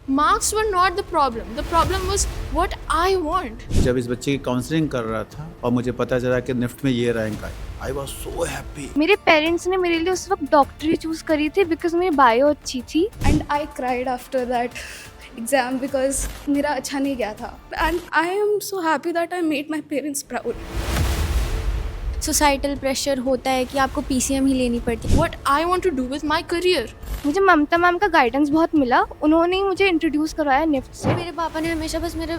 Marks were not the problem. The problem was what I want. जब इस बच्चे की काउंसलिंग कर रहा था और मुझे पता चला कि निफ्ट में ये rank I, I was so happy. मेरे पेरेंट्स ने मेरे लिए उस वक्त डॉक्टरी चूज करी थी बिकॉज मेरी बायो अच्छी थी. And I cried after that exam because मेरा अच्छा नहीं गया था. And I am so happy that I made my parents proud. Societal pressure होता है कि आपको पीसीएम ही लेनी पड़ती है. What I want to do with my career. मुझे ममता मैम का गाइडेंस बहुत मिला. उन्होंने ही मुझे इंट्रोड्यूस करवाया निफ्ट से. मेरे पापा ने हमेशा बस मेरे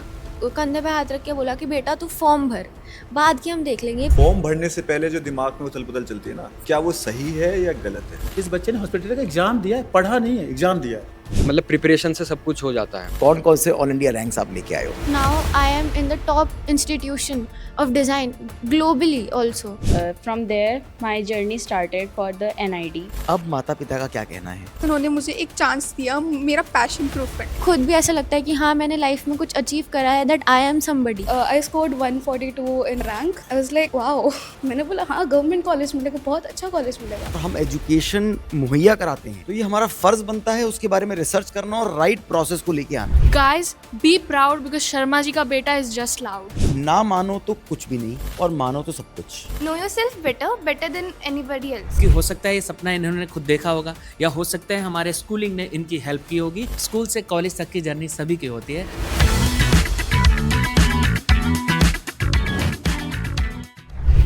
कंधे पे हाथ रख के बोला कि बेटा तू फॉर्म भर, बाद की हम देख लेंगे. फॉर्म भरने से पहले जो दिमाग में उथल पुथल चलती है ना, क्या वो सही है या गलत है? इस बच्चे ने हॉस्पिटल का एग्जाम दिया है, पढ़ा नहीं है, एग्जाम दिया है। मतलब प्रिपरेशन से सब कुछ हो जाता है. कौन कौन से ऑल इंडिया रैंक्स आप लेके आए हो? Now I am in the top institution of design globally also. From there, my journey started for the NID. अब माता पिता का क्या कहना है? उन्होंने मुझे एक चांस दिया मेरा पैशन प्रूफ करने. खुद भी ऐसा लगता है कि हाँ मैंने लाइफ में कुछ अचीव करा है, that I am somebody. I scored 142 in rank. I was like wow. मैंने बोला हाँ गवर्नमेंट कॉलेज मिलेगा, बहुत अच्छा कॉलेज मिलेगा. तो हम एजुकेशन मुहैया कराते हैं तो ये हमारा फर्ज बनता है उसके बारे में रिसर्च करना और राइट प्रोसेस को लेके आना. Guys, be proud because Sharma ji का बेटा is just loud. ना मानो तो कुछ भी नहीं और मानो तो सब कुछ. No yourself better than anybody else. कि हो सकता है ये सपना इन्होंने खुद देखा होगा, या हो सकता है हमारे स्कूलिंग ने इनकी हेल्प की होगी. स्कूल से कॉलेज तक की जर्नी सभी की होती है.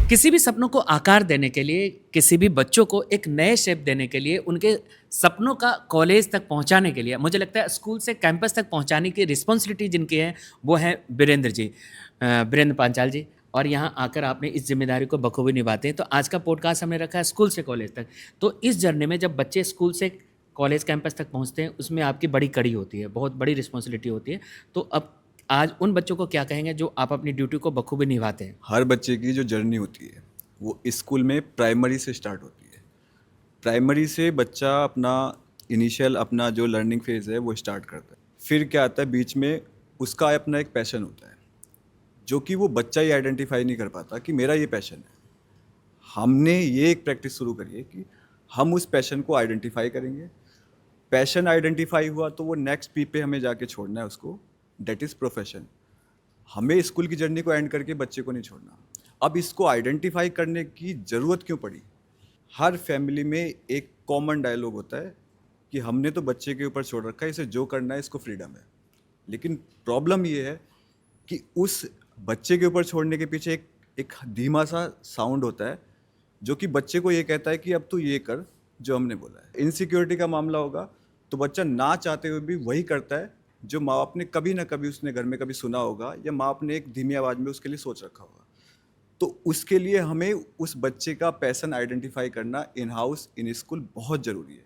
किसी भी सपनों को आकार देने के लिए, किसी भी बच्चों को एक नए शेप देने के लिए, उनके सपनों का कॉलेज तक पहुंचाने के लिए, मुझे लगता है स्कूल से कैंपस तक पहुंचाने की रिस्पॉन्सिबिलिटी जिनकी है वो है वीरेंद्र जी, वीरेंद्र पांचाल जी. और यहाँ आकर आपने इस जिम्मेदारी को बखूबी निभाते हैं. तो आज का पॉडकास्ट हमने रखा है स्कूल से कॉलेज तक. तो इस जर्नी में जब बच्चे स्कूल से कॉलेज कैंपस तक पहुँचते हैं, उसमें आपकी बड़ी कड़ी होती है, बहुत बड़ी रिस्पॉन्सिबिलिटी होती है. तो अब आज उन बच्चों को क्या कहेंगे जो आप अपनी ड्यूटी को बखूबी निभाते हैं? हर बच्चे की जो जर्नी होती है वो स्कूल में प्राइमरी से स्टार्ट होती है. प्राइमरी से बच्चा अपना इनिशियल अपना जो लर्निंग फेज़ है वो स्टार्ट करता है. फिर क्या आता है बीच में, उसका अपना एक पैशन होता है जो कि वो बच्चा ही आइडेंटिफाई नहीं कर पाता कि मेरा ये पैशन है. हमने ये एक प्रैक्टिस शुरू करी है कि हम उस पैशन को आइडेंटिफाई करेंगे. पैशन आइडेंटिफाई हुआ तो वो नेक्स्ट पी पे हमें जाके छोड़ना है उसको, डेट इज़ प्रोफेशन. हमें स्कूल की जर्नी को एंड करके बच्चे को नहीं छोड़ना. अब इसको आइडेंटिफाई करने की ज़रूरत क्यों पड़ी? हर फैमिली में एक कॉमन डायलॉग होता है कि हमने तो बच्चे के ऊपर छोड़ रखा है, इसे जो करना है इसको फ्रीडम है. लेकिन प्रॉब्लम ये है कि उस बच्चे के ऊपर छोड़ने के पीछे एक धीमा सा साउंड होता है जो कि बच्चे को ये कहता है कि अब तू ये कर जो हमने बोला है. इनसिक्योरिटी का मामला होगा तो बच्चा ना चाहते हुए भी वही करता है जो माँ बाप ने कभी ना कभी उसने घर में कभी सुना होगा या माँ बाप ने एक धीमी आवाज़ में उसके लिए सोच रखा होगा. तो उसके लिए हमें उस बच्चे का पैशन आइडेंटिफाई करना इन हाउस इन स्कूल बहुत ज़रूरी है.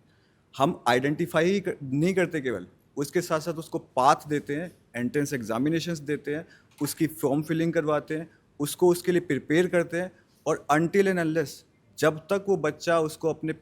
हम आइडेंटिफाई ही नहीं करते केवल, उसके साथ साथ उसको पाथ देते हैं, एंट्रेंस एग्जामिनेशंस देते हैं, उसकी फॉर्म फिलिंग करवाते हैं, उसको उसके लिए प्रिपेयर करते हैं. और अनटिल एंड अनलेस जब तक वो बच्चा उसको अपने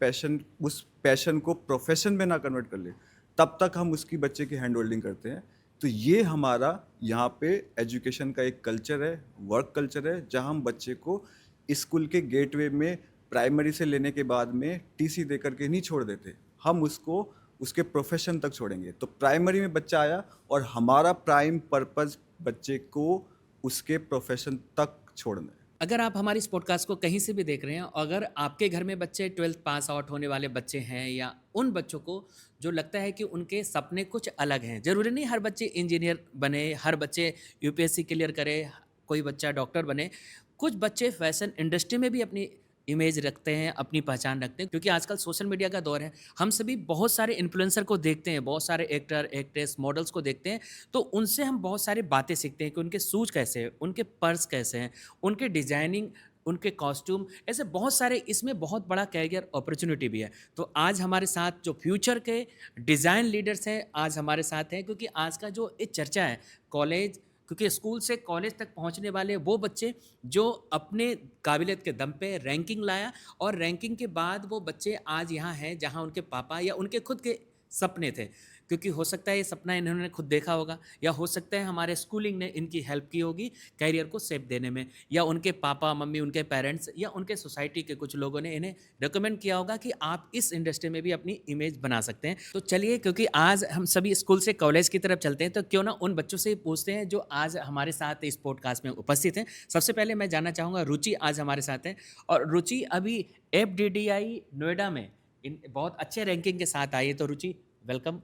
उस पैशन को प्रोफेशन में ना कन्वर्ट कर ले, तब तक हम उसकी बच्चे की हैंड होल्डिंग करते हैं. तो ये हमारा यहाँ पे एजुकेशन का एक कल्चर है, वर्क कल्चर है, जहाँ हम बच्चे को स्कूल के गेटवे में प्राइमरी से लेने के बाद में टीसी दे करके नहीं छोड़ देते, हम उसको उसके प्रोफेशन तक छोड़ेंगे. तो प्राइमरी में बच्चा आया और हमारा प्राइम पर्पस बच्चे को उसके प्रोफेशन तक छोड़ना है. अगर आप हमारी इस पॉडकास्ट को कहीं से भी देख रहे हैं, अगर आपके घर में बच्चे 12th पास आउट होने वाले बच्चे हैं, या उन बच्चों को जो लगता है कि उनके सपने कुछ अलग हैं, ज़रूरी नहीं हर बच्चे इंजीनियर बने, हर बच्चे यूपीएससी क्लियर करे, कोई बच्चा डॉक्टर बने. कुछ बच्चे फैशन इंडस्ट्री में भी अपनी इमेज रखते हैं, अपनी पहचान रखते हैं, क्योंकि आजकल सोशल मीडिया का दौर है. हम सभी बहुत सारे इन्फ्लुएंसर को देखते हैं, बहुत सारे एक्टर एक्ट्रेस मॉडल्स को देखते हैं, तो उनसे हम बहुत सारी बातें सीखते हैं कि उनके शूज़ कैसे हैं, उनके पर्स कैसे हैं, उनके डिज़ाइनिंग, उनके कॉस्ट्यूम, ऐसे बहुत सारे. इसमें बहुत बड़ा कैरियर अपॉर्चुनिटी भी है. तो आज हमारे साथ जो फ्यूचर के डिज़ाइन लीडर्स हैं आज हमारे साथ हैं, क्योंकि आज का जो एक चर्चा है कॉलेज, क्योंकि स्कूल से कॉलेज तक पहुंचने वाले वो बच्चे जो अपने काबिलियत के दम पे रैंकिंग लाया, और रैंकिंग के बाद वो बच्चे आज यहाँ हैं जहाँ उनके पापा या उनके खुद के सपने थे. क्योंकि हो सकता है ये सपना इन्होंने खुद देखा होगा, या हो सकता है हमारे स्कूलिंग ने इनकी हेल्प की होगी कैरियर को शेप देने में, या उनके पापा मम्मी, उनके पेरेंट्स या उनके सोसाइटी के कुछ लोगों ने इन्हें रिकमेंड किया होगा कि आप इस इंडस्ट्री में भी अपनी इमेज बना सकते हैं। तो चलिए, क्योंकि आज हम सभी स्कूल से कॉलेज की तरफ चलते हैं, तो क्यों ना उन बच्चों से ही पूछते हैं जो आज हमारे साथ इस पॉडकास्ट में उपस्थित हैं। सबसे पहले मैं जानना चाहूँगा, रुचि आज हमारे साथ है, और रुचि अभी FDDI नोएडा में इन बहुत अच्छे रैंकिंग के साथ आई है। तो रुचि, वेलकम।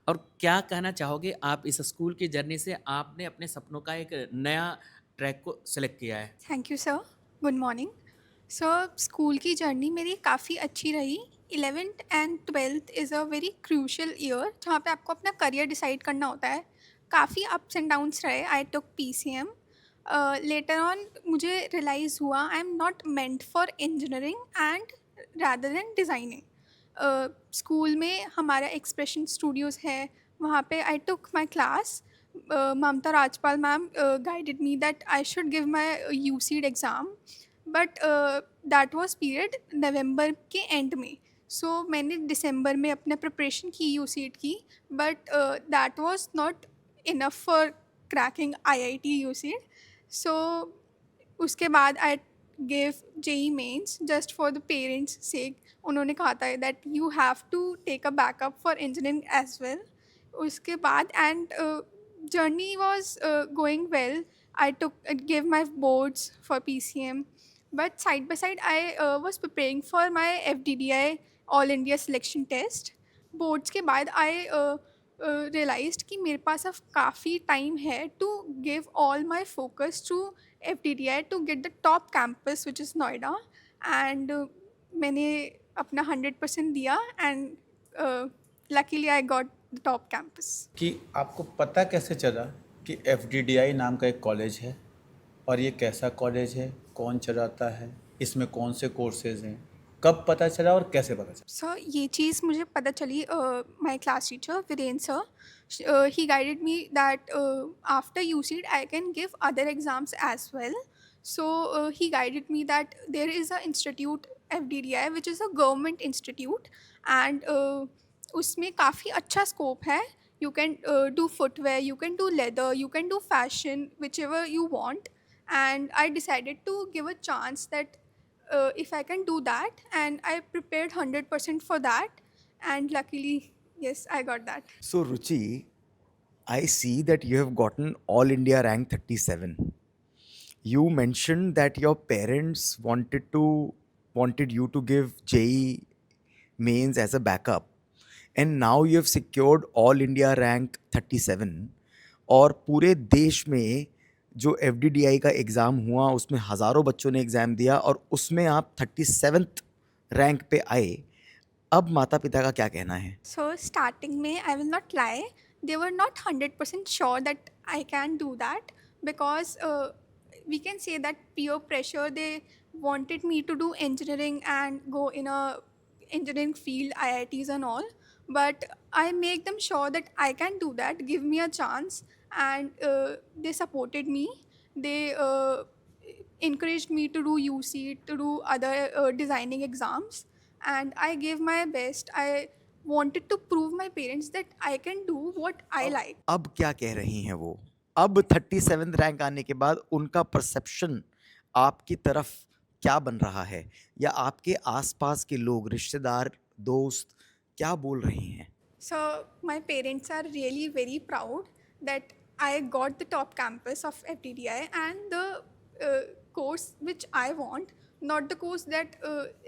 और क्या कहना चाहोगे आप इस स्कूल की जर्नी से? आपने अपने सपनों का एक नया ट्रैक को सिलेक्ट किया है। Thank you sir, good morning sir. School की जर्नी मेरी काफ़ी अच्छी रही। 11th and 12th is a very crucial year जहाँ पे आपको अपना करियर डिसाइड करना होता है। काफ़ी अप्स एंड डाउन्स रहे। I took PCM। Later on मुझे रियलाइज़ हुआ I am not meant for engineering and rather than designing. School में हमारा एक्सप्रेशन स्टूडियोज़ है, वहाँ पे I took my class. Mamta Rajpal ma'am guided me that I should give my UCED exam, but that was period November के end में। सो मैंने दिसंबर में अपने प्रिपरेशन की UCED की, but that was not enough for cracking IIT UCED। So उसके बाद I gave JEE mains just for the parents sake. उन्होंने कहा था that you have to take a backup for engineering as well. उसके बाद and journey was going well. I gave my boards for PCM, but side by side I was preparing for my FDDI All India Selection Test. Boards के बाद I realized कि मेरे पास अब काफ़ी time है to give all my focus to FDDI to get the top campus which is Noida, and मैंने अपना 100% दिया and luckily I got the top campus. कि आपको पता कैसे चला कि FDDI नाम का एक कॉलेज है, और ये कैसा कॉलेज है, कौन चलाता है, इसमें कौन से कोर्सेज हैं, कब पता चला और कैसे पता चला? सर ये चीज़ मुझे पता चली my class teacher Virendra sir. He guided me that after UCED I can give other exams as well. So he guided me that there is a institute FDDI which is a government institute, and उसमें काफ़ी अच्छा scope है। You can do footwear, you can do leather, you can do fashion, whichever you want, and I decided to give a chance that if I can do that, and I prepared 100% for that, and luckily yes, I got that. So Ruchi, I see that you have gotten All India rank 37. You mentioned that your parents wanted you to give JEE mains as a backup, and now you have secured All India rank 37, और पूरे देश में जो FDDI का exam हुआ उसमें हज़ारों बच्चों ने एग्ज़ाम दिया और उसमें आप 37th रैंक पे आए। अब माता पिता का क्या कहना है? So starting में I will not lie, they were not 100% sure that I can do that, because we can say that peer pressure, they wanted me to do engineering and go in a engineering field, IITs and all, but I make them sure that I can do that, give me a chance, and they supported me. They encouraged me to do UCED, to do other designing exams, and I gave my best. I wanted to prove my parents that I can do what I like. अब क्या कह रही हैं वो? अब 37th rank आने के बाद उनका परसेप्शन आपकी तरफ क्या बन रहा है, या आपके आसपास के लोग, रिश्तेदार, दोस्त क्या बोल रहे हैं? So my parents are really very proud that I got the top campus of FDDI and the course which I want, not the course that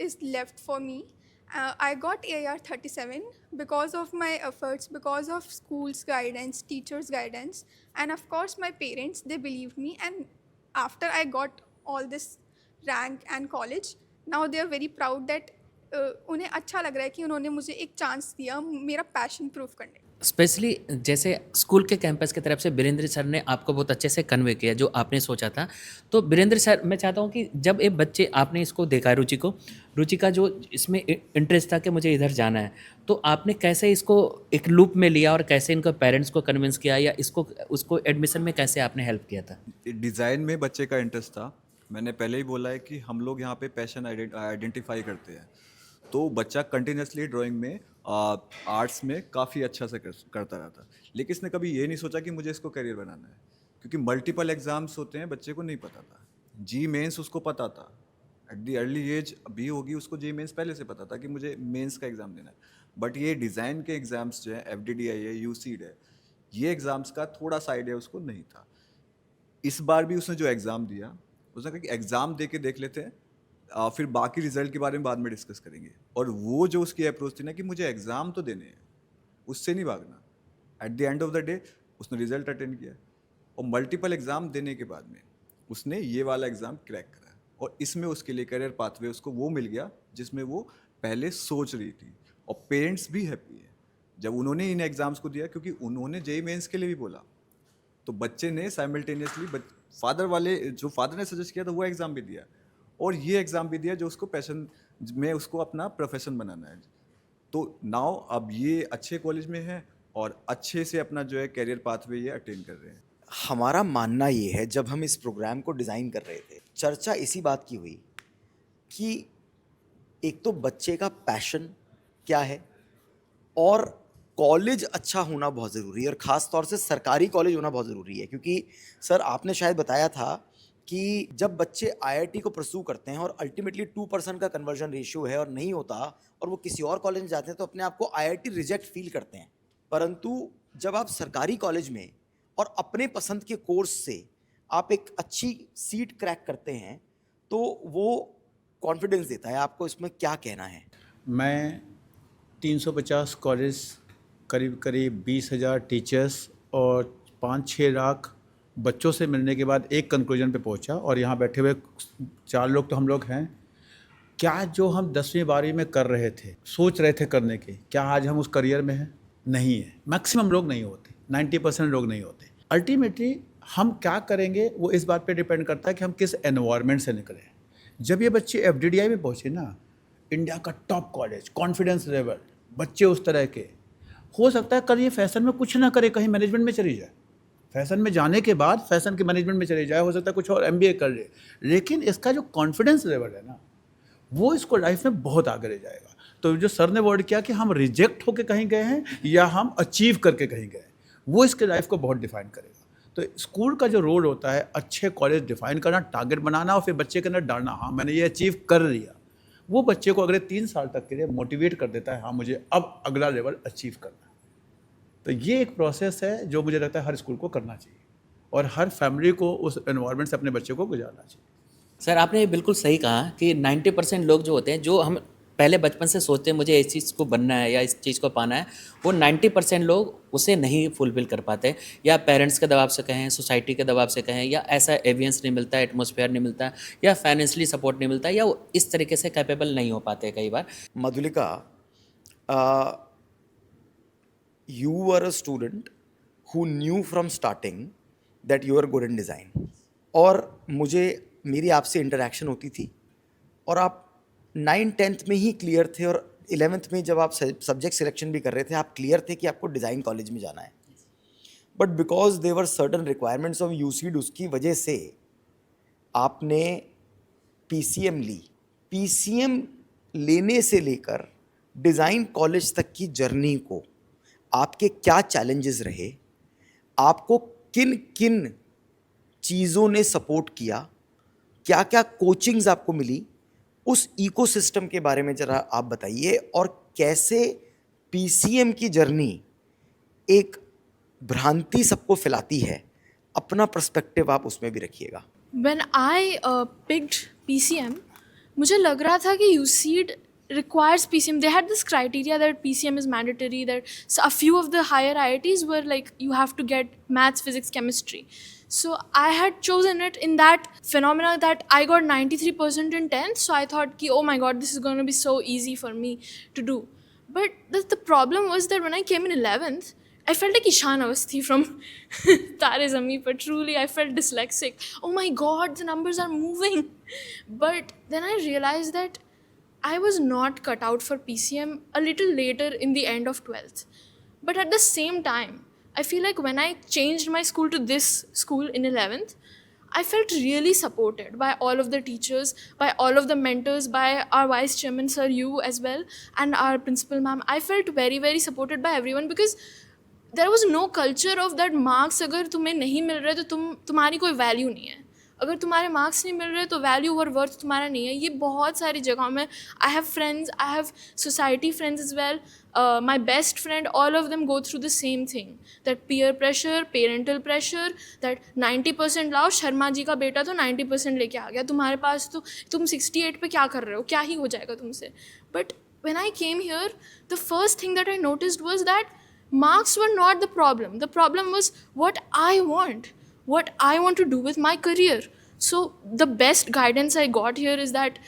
is left for me. I got AIR 37 because of my efforts, because of school's guidance, teachers' guidance, and of course my parents, they believed me. And after I got all this rank and college, now they are very proud that उन्हें अच्छा लग रहा है कि उन्होंने मुझे एक chance दिया मेरा पैशन प्रूव करने। स्पेशली जैसे स्कूल के कैंपस की तरफ से वीरेंद्र सर ने आपको बहुत अच्छे से कन्वे किया जो आपने सोचा था। तो वीरेंद्र सर, मैं चाहता हूँ कि जब एक बच्चे, आपने इसको देखा रुचि का जो इसमें इंटरेस्ट था कि मुझे इधर जाना है, तो आपने कैसे इसको एक लूप में लिया और कैसे इनको पेरेंट्स को कन्विंस किया, या उसको एडमिशन में कैसे आपने हेल्प किया था? डिज़ाइन में बच्चे का इंटरेस्ट था। मैंने पहले ही बोला है कि हम लोग यहाँ पे पैशन आइडेंटिफाई करते हैं। तो बच्चा कंटिन्यूसली ड्राइंग में आर्ट्स में काफ़ी अच्छा से करता रहता, लेकिन इसने कभी ये नहीं सोचा कि मुझे इसको करियर बनाना है, क्योंकि मल्टीपल एग्ज़ाम्स होते हैं, बच्चे को नहीं पता था। जी मेंस उसको पता था, एट दी अर्ली एज अभी होगी उसको जी मेंस पहले से पता था कि मुझे मेंस का एग्ज़ाम देना है। बट ये डिज़ाइन के एग्ज़ाम्स जो है FDDI है, यूसीड है, ये एग्ज़ाम्स का थोड़ा सा आइडिया उसको नहीं था। इस बार भी उसने जो एग्ज़ाम दिया, उसने कहा कि एग्ज़ाम दे के देख लेते हैं, फिर बाकी रिजल्ट के बारे में बाद में डिस्कस करेंगे। और वो जो उसकी अप्रोच थी ना कि मुझे एग्ज़ाम तो देने हैं, उससे नहीं भागना। At the end of the day उसने रिजल्ट अटेंड किया और मल्टीपल एग्ज़ाम देने के बाद में उसने ये वाला एग्ज़ाम क्रैक करा और इसमें उसके लिए करियर पाथवे उसको वो मिल गया जिसमें वो पहले सोच रही थी। और पेरेंट्स भी हैप्पी है जब उन्होंने इन एग्ज़ाम्स को दिया, क्योंकि उन्होंने जेईई मेंस के लिए भी बोला, तो बच्चे ने साइमल्टेनियसली फादर ने सजेस्ट किया था वो एग्ज़ाम भी दिया और ये एग्ज़ाम भी दिया जो उसको पैशन में उसको अपना प्रोफेशन बनाना है। तो नाउ अब ये अच्छे कॉलेज में है और अच्छे से अपना जो है करियर पाथवे ये अटेन कर रहे हैं। हमारा मानना ये है, जब हम इस प्रोग्राम को डिज़ाइन कर रहे थे, चर्चा इसी बात की हुई कि एक तो बच्चे का पैशन क्या है और कॉलेज अच्छा होना बहुत ज़रूरी है, और ख़ास तौर से सरकारी कॉलेज होना बहुत ज़रूरी है। क्योंकि सर आपने शायद बताया था कि जब बच्चे IIT को परस्यू करते हैं और अल्टीमेटली 2% का कन्वर्जन रेशियो है और नहीं होता और वो किसी और कॉलेज में जाते हैं तो अपने आप को IIT रिजेक्ट फील करते हैं। परंतु जब आप सरकारी कॉलेज में और अपने पसंद के कोर्स से आप एक अच्छी सीट क्रैक करते हैं तो वो कॉन्फिडेंस देता है आपको। इसमें क्या कहना है? मैं 350 कॉलेज, करीब करीब 20,000 टीचर्स और 5-6 लाख बच्चों से मिलने के बाद एक कंक्लूजन पे पहुंचा, और यहाँ बैठे हुए 4 लोग तो हम लोग हैं। क्या जो हम 10वीं 12वीं में कर रहे थे, सोच रहे थे करने की, क्या आज हम उस करियर में हैं? नहीं है। मैक्सिमम लोग नहीं होते, 90% लोग नहीं होते। अल्टीमेटली हम क्या करेंगे वो इस बात पे डिपेंड करता है कि हम किस एनवायरनमेंट से निकले। जब ये बच्चे FDDI में पहुँचे ना, इंडिया का टॉप कॉलेज, कॉन्फिडेंस लेवल, बच्चे उस तरह के, हो सकता है कल ये फैशन में कुछ ना करे, कहीं मैनेजमेंट में चली जाए, फैशन में जाने के बाद फैशन के मैनेजमेंट में चले जाए, हो सकता है कुछ और MBA कर ले, लेकिन इसका जो कॉन्फिडेंस लेवल है ना, वो इसको लाइफ में बहुत आगे ले जाएगा। तो जो सर ने वर्ड किया कि हम रिजेक्ट होकर कहीं गए हैं या हम अचीव करके कहीं गए, वो इसके लाइफ को बहुत डिफाइन करेगा। तो स्कूल का जो रोल होता है, अच्छे कॉलेज डिफाइन करना, टारगेट बनाना और फिर बच्चे के अंदर डालना, हाँ मैंने ये अचीव कर लिया, वो बच्चे को अगले 3 साल तक के लिए मोटिवेट कर देता है, हाँ मुझे अब अगला लेवल अचीव करना है। तो ये एक प्रोसेस है जो मुझे लगता है हर स्कूल को करना चाहिए और हर फैमिली को उस एनवायरनमेंट से अपने बच्चे को गुजारना चाहिए। सर आपने बिल्कुल सही कहा कि 90% लोग जो होते हैं, जो हम पहले बचपन से सोचते हैं मुझे इस चीज़ को बनना है या इस चीज़ को पाना है, वो 90% लोग उसे नहीं फुलफिल कर पाते, या पेरेंट्स के दबाव से कहें, सोसाइटी के दबाव से कहें, या ऐसा एवियंस नहीं मिलता है, एटमॉस्फेयर नहीं मिलता है, या फाइनेंशियली सपोर्ट नहीं मिलता है, या वो इस तरीके से कैपेबल नहीं हो पाते कई बार। Madhulika, you were a student who knew from starting that you are good in design, और मुझे मेरी आपसे इंटरेक्शन होती थी और आप 9th-10th में ही क्लियर थे और 11th में जब आप सब्जेक्ट सिलेक्शन भी कर रहे थे आप क्लियर थे कि आपको डिज़ाइन कॉलेज में जाना है। But because there certain requirements of UCEED, उसकी वजह से आपने PCM ली। PCM लेने से लेकर डिज़ाइन कॉलेज तक की जर्नी को आपके क्या चैलेंजेस रहे, आपको किन किन चीज़ों ने सपोर्ट किया, क्या क्या कोचिंग्स आपको मिली, उस इकोसिस्टम के बारे में ज़रा आप बताइए, और कैसे PCM की जर्नी एक भ्रांति सबको फैलाती है, अपना पर्सपेक्टिव आप उसमें भी रखिएगा। When I picked PCM, मुझे लग रहा था कि UCED requires PCM. They had this criteria that PCM is mandatory, that a few of the higher IITs were like, you have to get maths, physics, chemistry. So I had chosen it in that phenomena that I got 93% in 10th. So I thought, ki, oh my God, this is going to be so easy for me to do. But the problem was that when I came in 11th, I felt like Ishan Avasthi from Tare Zameen Par. Truly, I felt dyslexic. Oh my God, the numbers are moving. But then I realized that I was not cut out for PCM a little later in the end of 12th. But at the same time, I feel like when I changed my school to this school in 11th, I felt really supported by all of the teachers, by all of the mentors, by our vice chairman sir, you as well, and our principal ma'am. I felt very very supported by everyone because there was no culture of that marks अगर तुम्हें नहीं मिल रहे तो तुम्हारी कोई value नहीं है, अगर तुम्हारे मार्क्स नहीं मिल रहे तो वैल्यू और वर्थ तुम्हारा नहीं है. ये बहुत सारी जगहों में I have friends, I have society friends as well, my best friend, all of them go through the same thing, that peer pressure, parental pressure, that 90% लाओ, शर्मा जी का बेटा तो 90% लेके आ गया, तुम्हारे पास तो तुम 68 पे क्या कर रहे हो, क्या ही हो जाएगा तुमसे. But when I came here, the first thing that I noticed was that marks were not the problem. The problem was what I want to do with my career. So the best guidance I got here is that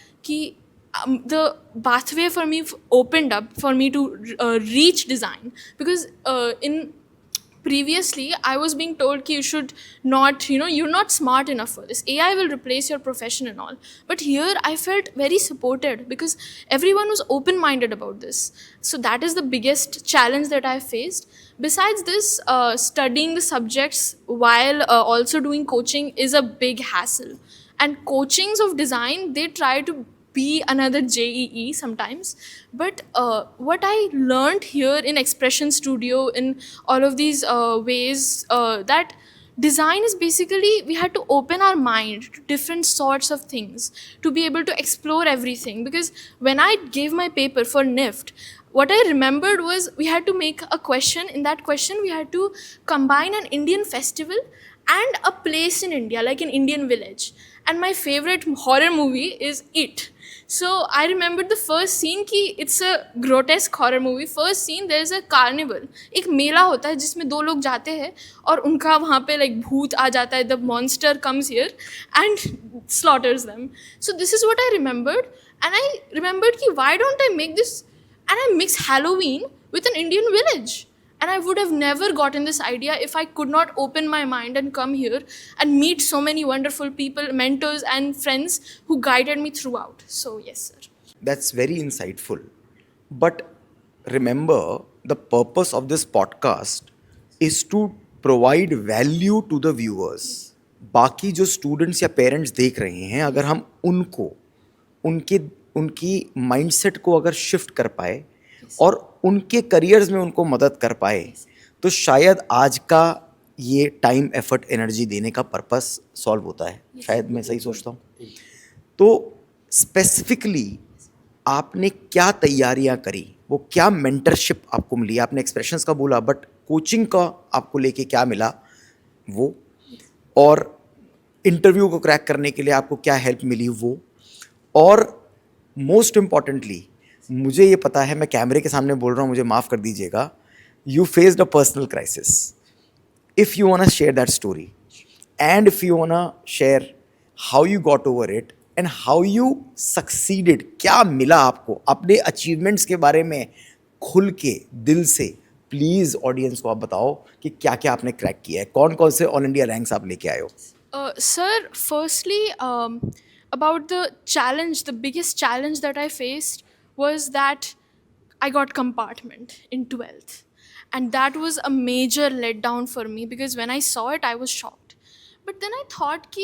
the pathway for me opened up for me to reach design, because in previously I was being told ki you should not, you're not smart enough for this, AI will replace your profession and all. But here I felt very supported because everyone was open minded about this. So that is the biggest challenge that I faced. Besides this, studying the subjects while also doing coaching is a big hassle, and coachings of design, they try to be another JEE sometimes. But what I learned here in Expression Studio, in all of these ways, that design is basically, we had to open our mind to different sorts of things to be able to explore everything. Because when I gave my paper for NIFT, what I remembered was we had to make a question. In that question, we had to combine an Indian festival and a place in India, like an Indian village. And my favorite horror movie is It. So I remembered the first scene कि it's a grotesque horror movie. First scene, there is a carnival. एक मेला होता है जिसमें दो लोग जाते हैं और उनका वहाँ पे like भूत आ जाता है. The monster comes here and slaughters them. So this is what I remembered, and I remembered कि why don't I make this and I mix Halloween with an Indian village. And I would have never gotten this idea if I could not open my mind and come here and meet so many wonderful people, mentors and friends who guided me throughout. So yes, sir. That's very insightful. But remember, the purpose of this podcast is to provide value to the viewers. बाकी जो students या parents देख रहे हैं, अगर हम उनको उनकी mindset को अगर shift कर पाए और उनके करियर्स में उनको मदद कर पाए, तो शायद आज का ये टाइम, एफर्ट, एनर्जी देने का पर्पस सॉल्व होता है. शायद मैं सही सोचता हूँ. तो स्पेसिफिकली आपने क्या तैयारियां करी, वो क्या मेंटरशिप आपको मिली? आपने एक्सप्रेशंस का बोला, बट कोचिंग का आपको लेके क्या मिला वो, और इंटरव्यू को क्रैक करने के लिए आपको क्या हेल्प मिली वो, और मोस्ट इम्पॉर्टेंटली, मुझे ये पता है, मैं कैमरे के सामने बोल रहा हूँ, मुझे माफ़ कर दीजिएगा, you faced a personal crisis. If you want to share that story, and if you want to share how you got over it and how you succeeded, क्या मिला आपको, अपने अचीवमेंट्स के बारे में खुल के दिल से प्लीज़ ऑडियंस को आप बताओ कि क्या क्या आपने क्रैक किया है, कौन कौन से ऑल इंडिया रैंक्स आप लेके आए हो. Sir, firstly, about the challenge, the biggest challenge that I faced was that I got compartment in 12th. And that was a major letdown for me, because when I saw it, I was shocked. But then I thought,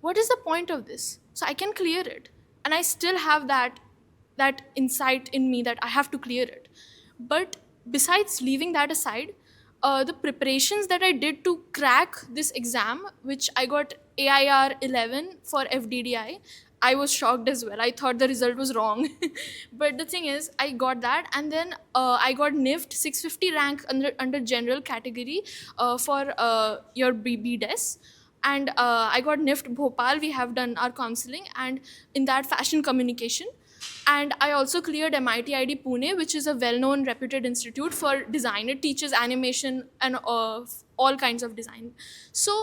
what is the point of this? So I can clear it. And I still have that insight in me that I have to clear it. But besides leaving that aside, the preparations that I did to crack this exam, which I got AIR 11 for FDDI, I was shocked as well. I thought the result was wrong. But the thing is, I got that, and then I got NIFT 650 rank under general category for your BDES. And I got NIFT Bhopal. We have done our counseling, and in that fashion communication. And I also cleared MIT ID Pune, which is a well-known reputed institute for design. It teaches animation and all kinds of design. So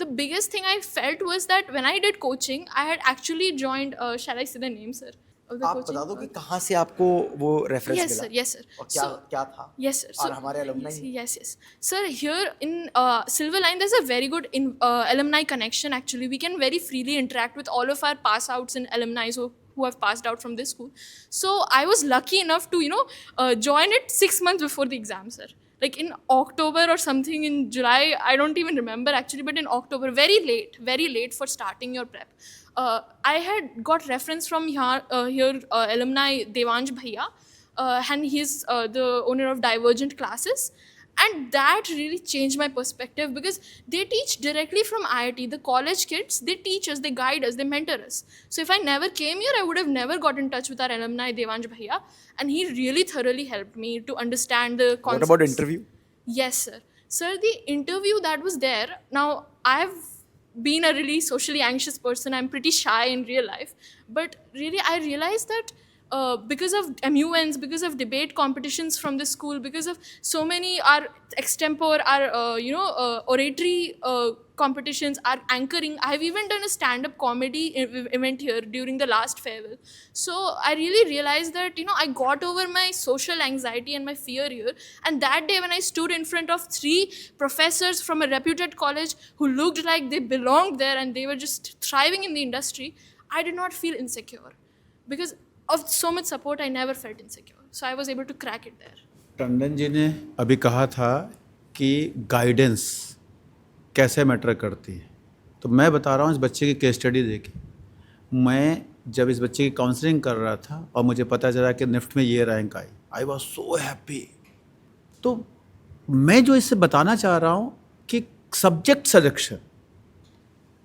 the biggest thing I felt was that when I did coaching, I had actually joined, shall I say the name, sir, of the आप coaching? बता दो कि कहाँ से आपको वो reference Yes, मिला. sir. Yes, sir. और क्या था? Yes, sir. और हमारे alumni? Yes. Sir, here in Silver Line, there's a very good alumni connection. Actually, we can very freely interact with all of our pass outs and alumni who have passed out from this school. So I was lucky enough to join it 6 months before the exam, sir. like in October or something, in July, I don't even remember actually, but in October, very late for starting your prep. I had got reference from here alumni Devanj Bhaiya, and he's the owner of Divergent Classes. And that really changed my perspective, because they teach directly from IIT. The college kids, they teach us, they guide us, they mentor us. So if I never came here, I would have never got in touch with our alumni Devanj Bhaiya, and he really thoroughly helped me to understand the concepts. What about interview? Yes, sir. Sir, the interview that was there, now I've been a really socially anxious person. I'm pretty shy in real life. But really, I realized that because of MUNs, because of debate competitions from the school, because of so many our extempore, our oratory competitions, our anchoring. I've even done a stand-up comedy event here during the last farewell. So I really realized that, I got over my social anxiety and my fear here. And that day when I stood in front of 3 professors from a reputed college who looked like they belonged there and they were just thriving in the industry, I did not feel insecure. Because of so much support, I never felt insecure. So I was able to crack it there. Tandon ji ने अभी कहा था कि guidance कैसे matter करती है, तो मैं बता रहा हूँ इस बच्चे की केस स्टडी देखी। मैं जब इस बच्चे की काउंसलिंग कर रहा था और मुझे पता चला कि निफ्ट में ये rank I was so happy. तो मैं जो इससे बताना चाह रहा हूँ कि सब्जेक्ट सिलेक्शन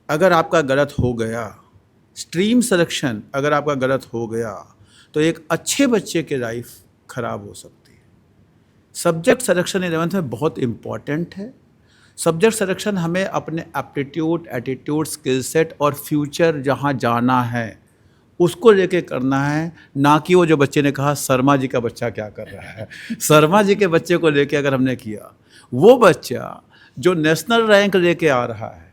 अगर आपका गलत हो गया, स्ट्रीम सिलेक्शन अगर आपका गलत हो गया, तो एक अच्छे बच्चे की लाइफ ख़राब हो सकती है। सब्जेक्ट सिलेक्शन 11th में बहुत इम्पॉर्टेंट है। सब्जेक्ट सिलेक्शन हमें अपने एप्टीट्यूड, एटीट्यूड, स्किल सेट और फ्यूचर जहाँ जाना है उसको लेके करना है, ना कि वो जो बच्चे ने कहा शर्मा जी का बच्चा क्या कर रहा है। शर्मा जी के बच्चे को लेके अगर हमने किया, वो बच्चा जो नेशनल रैंक लेके आ रहा है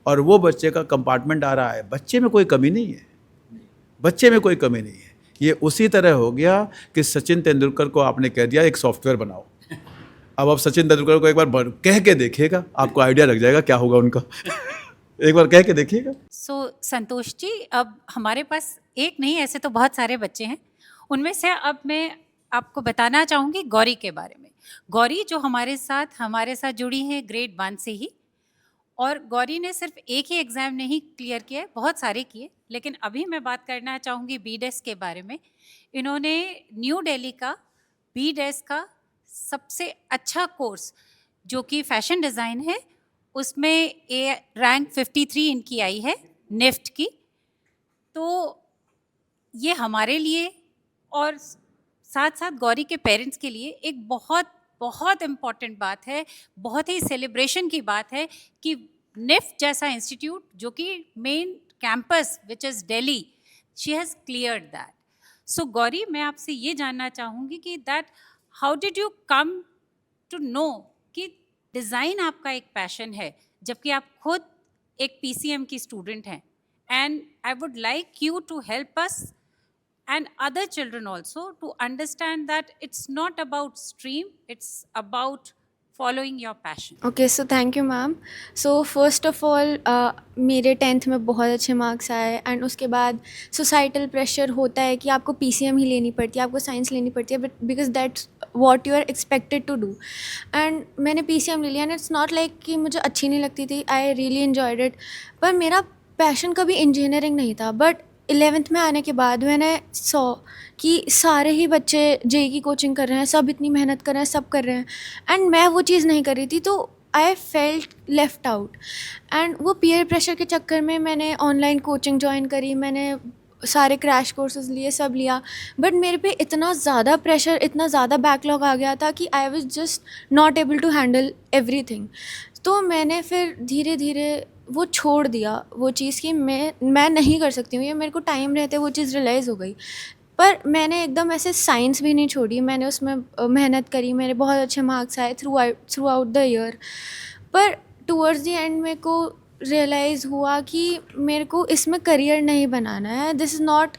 और वो बच्चे का कंपार्टमेंट आ रहा है, बच्चे में कोई कमी नहीं है, बच्चे में कोई कमी नहीं है। ये उसी तरह हो गया कि सचिन तेंदुलकर को आपने कह दिया एक सॉफ्टवेयर बनाओ। अब आप सचिन तेंदुलकर को एक बार कह के देखिएगा, आपको आइडिया लग जाएगा क्या होगा उनका। एक बार कह के देखिएगा। संतोष जी, अब हमारे पास एक नहीं, ऐसे तो बहुत सारे बच्चे हैं। उनमें से अब मैं आपको बताना चाहूँगी गौरी के बारे में। गौरी जो हमारे साथ जुड़ी है ग्रेड 1 से ही, और गौरी ने सिर्फ एक ही एग्ज़ाम नहीं क्लियर किया, बहुत सारे किए। लेकिन अभी मैं बात करना चाहूँगी BDES के बारे में। इन्होंने न्यू दिल्ली का BDES का सबसे अच्छा कोर्स जो कि फैशन डिज़ाइन है, उसमें रैंक 53 इनकी आई है निफ्ट की। तो ये हमारे लिए और साथ साथ गौरी के पेरेंट्स के लिए एक बहुत बहुत इम्पॉर्टेंट बात है, बहुत ही सेलिब्रेशन की बात है कि निफ्ट जैसा इंस्टीट्यूट जो कि main campus which is Delhi, she has cleared that. So Gauri, मैं आपसे ये जानना चाहूँगी कि that how did you come to know कि डिज़ाइन आपका एक पैशन है, जबकि आप खुद एक PCM की स्टूडेंट हैं। And I would like you to help us and other children also to understand that it's not about stream, it's about following your passion. Okay, so thank you ma'am. So first of all मेरे 10th में बहुत अच्छे marks आए, and उसके बाद societal pressure होता है कि आपको PCM ही लेनी पड़ती है, आपको साइंस लेनी पड़ती है, but because that's what you are expected to do. And मैंने PCM ले लिया, एंड इट्स नॉट लाइक कि मुझे अच्छी नहीं लगती थी, आई रियली एन्जॉयड इट, पर मेरा पैशन कभी इंजीनियरिंग नहीं था। बट 11th में आने के बाद मैंने सॉ कि सारे ही बच्चे JEE की कोचिंग कर रहे हैं, सब इतनी मेहनत कर रहे हैं, सब कर रहे हैं, एंड मैं वो चीज़ नहीं कर रही थी, तो I felt left out. And वो पीयर प्रेशर के चक्कर में मैंने ऑनलाइन कोचिंग ज्वाइन करी, मैंने सारे क्रैश कोर्सेज लिए, सब लिया, बट मेरे पे इतना ज़्यादा प्रेशर, इतना ज़्यादा बैकलॉग आ गया था कि I was just not able to handle everything. तो मैंने फिर धीरे धीरे वो छोड़ दिया, वो चीज़ कि मैं नहीं कर सकती हूँ, ये मेरे को टाइम रहते वो चीज़ रियलाइज़ हो गई। पर मैंने एकदम ऐसे साइंस भी नहीं छोड़ी, मैंने उसमें मेहनत करी, मेरे बहुत अच्छे मार्क्स आए थ्रू आउट द ईयर। पर टूवर्ड्स द एंड मेरे को रियलाइज़ हुआ कि मेरे को इसमें करियर नहीं बनाना है, दिस इज़ नॉट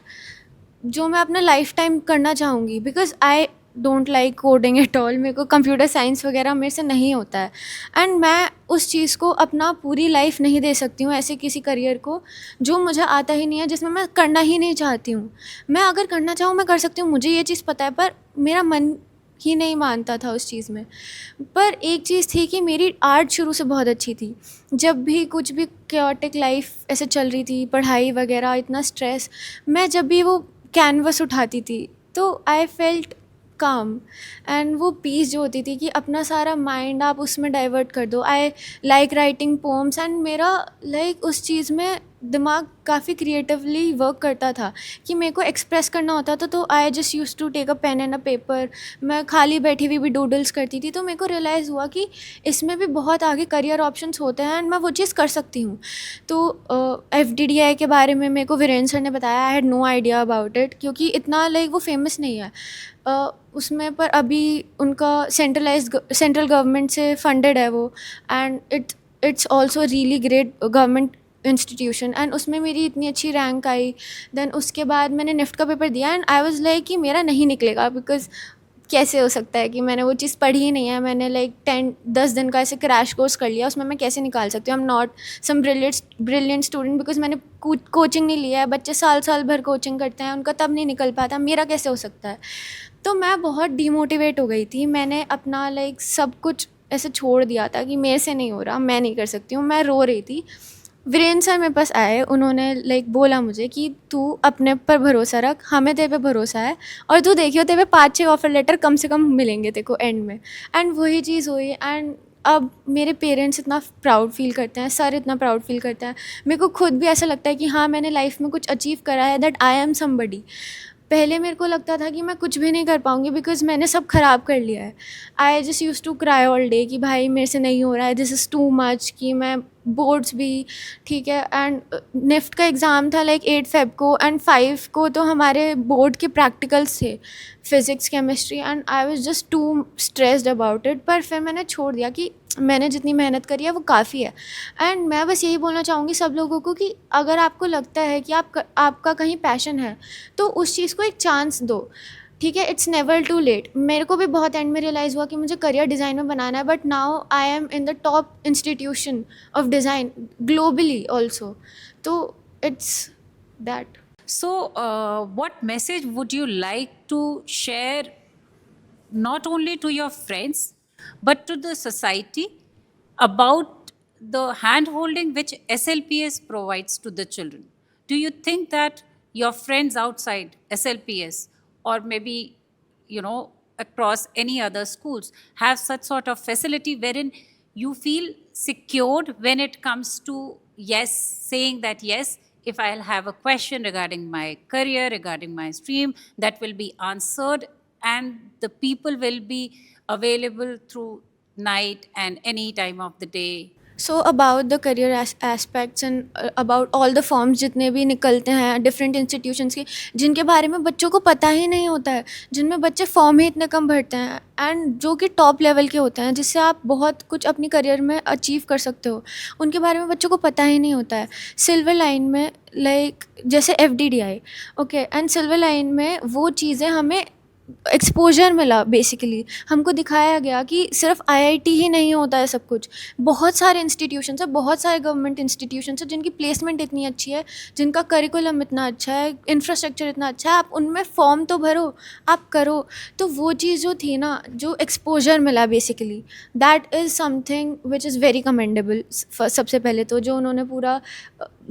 जो मैं अपना लाइफ टाइम करना चाहूँगी, because I don't like coding at all. मेरे को कंप्यूटर साइंस वगैरह मेरे से नहीं होता है, एंड मैं उस चीज़ को अपना पूरी लाइफ नहीं दे सकती हूँ ऐसे किसी करियर को जो मुझे आता ही नहीं है, जिसमें मैं करना ही नहीं चाहती हूँ। मैं अगर करना चाहूँ मैं कर सकती हूँ, मुझे ये चीज़ पता है, पर मेरा मन ही नहीं मानता था उस चीज़ में। पर एक चीज़ थी कि मेरी आर्ट शुरू से बहुत अच्छी थी। जब भी कुछ भी chaotic लाइफ ऐसे चल रही थी, पढ़ाई वगैरह, इतना स्ट्रेस, मैं जब भी वो कैनवस उठाती थी तो आई फेल्ट काम, एंड वो पीस जो होती थी कि अपना सारा माइंड आप उसमें डाइवर्ट कर दो। I like writing poems, and मेरा लाइक उस चीज़ में दिमाग काफ़ी क्रिएटिवली वर्क करता था कि मेरे को एक्सप्रेस करना होता था। तो I just use to take a pen and a paper. मैं खाली बैठी हुई भी डूडल्स करती थी। तो मेरे को रियलाइज़ हुआ कि इसमें भी बहुत आगे करियर ऑप्शंस होते हैं एंड मैं वो चीज़ कर सकती हूँ। तो FDDI के बारे में मेरे को वीरेंद्र सर ने बताया। I had no idea about it, क्योंकि इतना लाइक वो फेमस नहीं है उसमें। पर अभी उनका सेंट्रल गवर्नमेंट से फंडेड है वो, and it's also really great government institution, and उसमें मेरी इतनी अच्छी रैंक आई। देन उसके बाद मैंने निफ्ट का पेपर दिया एंड आई वाज लाइक कि मेरा नहीं निकलेगा, बिकॉज कैसे हो सकता है कि मैंने वो चीज़ पढ़ी ही नहीं है। मैंने लाइक 10 दिन का ऐसे क्रैश कोर्स कर लिया, उसमें मैं कैसे निकाल सकती हूँ। I am not some brilliant student, because मैंने कोचिंग नहीं लिया है। बच्चे साल भर कोचिंग करते हैं, उनका तब नहीं निकल पाता, मेरा कैसे हो सकता है। तो मैं बहुत डीमोटिवेट हो गई थी। मैंने अपना लाइक सब कुछ ऐसे छोड़ दिया था कि मेरे से नहीं हो रहा, मैं नहीं कर सकती हूँ। मैं रो रही थी। वीरेंद्र सर मेरे पास आए, उन्होंने लाइक बोला मुझे कि तू अपने पर भरोसा रख, हमें तेरे पे भरोसा है, और तू देखियो तेरे पे 5-6 ऑफर लेटर कम से कम मिलेंगे तेरे को एंड में। एंड वही चीज़ हुई। एंड अब मेरे पेरेंट्स इतना प्राउड फील करते हैं, सर इतना प्राउड फील करते हैं। मेरे को खुद भी ऐसा लगता है कि हाँ, मैंने लाइफ में कुछ अचीव करा है, दैट आई एम समबडी। पहले मेरे को लगता था कि मैं कुछ भी नहीं कर पाऊँगी बिकॉज मैंने सब ख़राब कर लिया है। I just use to cry all day कि भाई मेरे से नहीं हो रहा है, दिस इज़ टू मच, कि मैं बोर्ड्स भी ठीक है। एंड निफ्ट का एग्ज़ाम था लाइक 8 फ़ेब को, एंड 5 को तो हमारे बोर्ड के प्रैक्टिकल्स थे, physics chemistry, and I was just too stressed about it. पर फिर मैंने छोड़ दिया कि मैंने जितनी मेहनत करी है वो काफ़ी है। एंड मैं बस यही बोलना चाहूँगी सब लोगों को कि अगर आपको लगता है कि आपका कहीं पैशन है तो उस चीज़ को एक चांस दो, ठीक है। It's never too late. मेरे को भी बहुत एंड में रियलाइज़ हुआ कि मुझे करियर डिज़ाइन में बनाना है, but now I am in the top institution of design globally also. तो it's that. So, what message would you like to share not only to your friends but to the society about the hand-holding which SLPS provides to the children? Do you think that your friends outside SLPS or maybe, across any other schools have such sort of facility wherein you feel secured when it comes to saying that yes, if I'll have a question regarding my career, regarding my stream, that will be answered and the people will be available through night and any time of the day? So about the career aspects and about all the forms जितने भी निकलते हैं different institutions के, जिनके बारे में बच्चों को पता ही नहीं होता है, जिनमें बच्चे फॉर्म ही इतने कम भरते हैं एंड जो कि टॉप लेवल के होते हैं, जिससे आप बहुत कुछ अपनी करियर में अचीव कर सकते हो, उनके बारे में बच्चों को पता ही नहीं होता है। सिल्वर लाइन में लाइक जैसे FDDI, okay, and silver line में वो चीज़ें हमें एक्सपोजर मिला। बेसिकली हमको दिखाया गया कि सिर्फ IIT ही नहीं होता है सब कुछ। बहुत सारे इंस्टीट्यूशंस हैं, बहुत सारे गवर्नमेंट इंस्टीट्यूशंस हैं जिनकी प्लेसमेंट इतनी अच्छी है, जिनका करिकुलम इतना अच्छा है, इंफ्रास्ट्रक्चर इतना अच्छा है। आप उनमें फॉर्म तो भरो, आप करो। तो वो चीज़ जो थी ना, जो एक्सपोजर मिला basically, that is something which is very commendable. सबसे पहले तो जो उन्होंने पूरा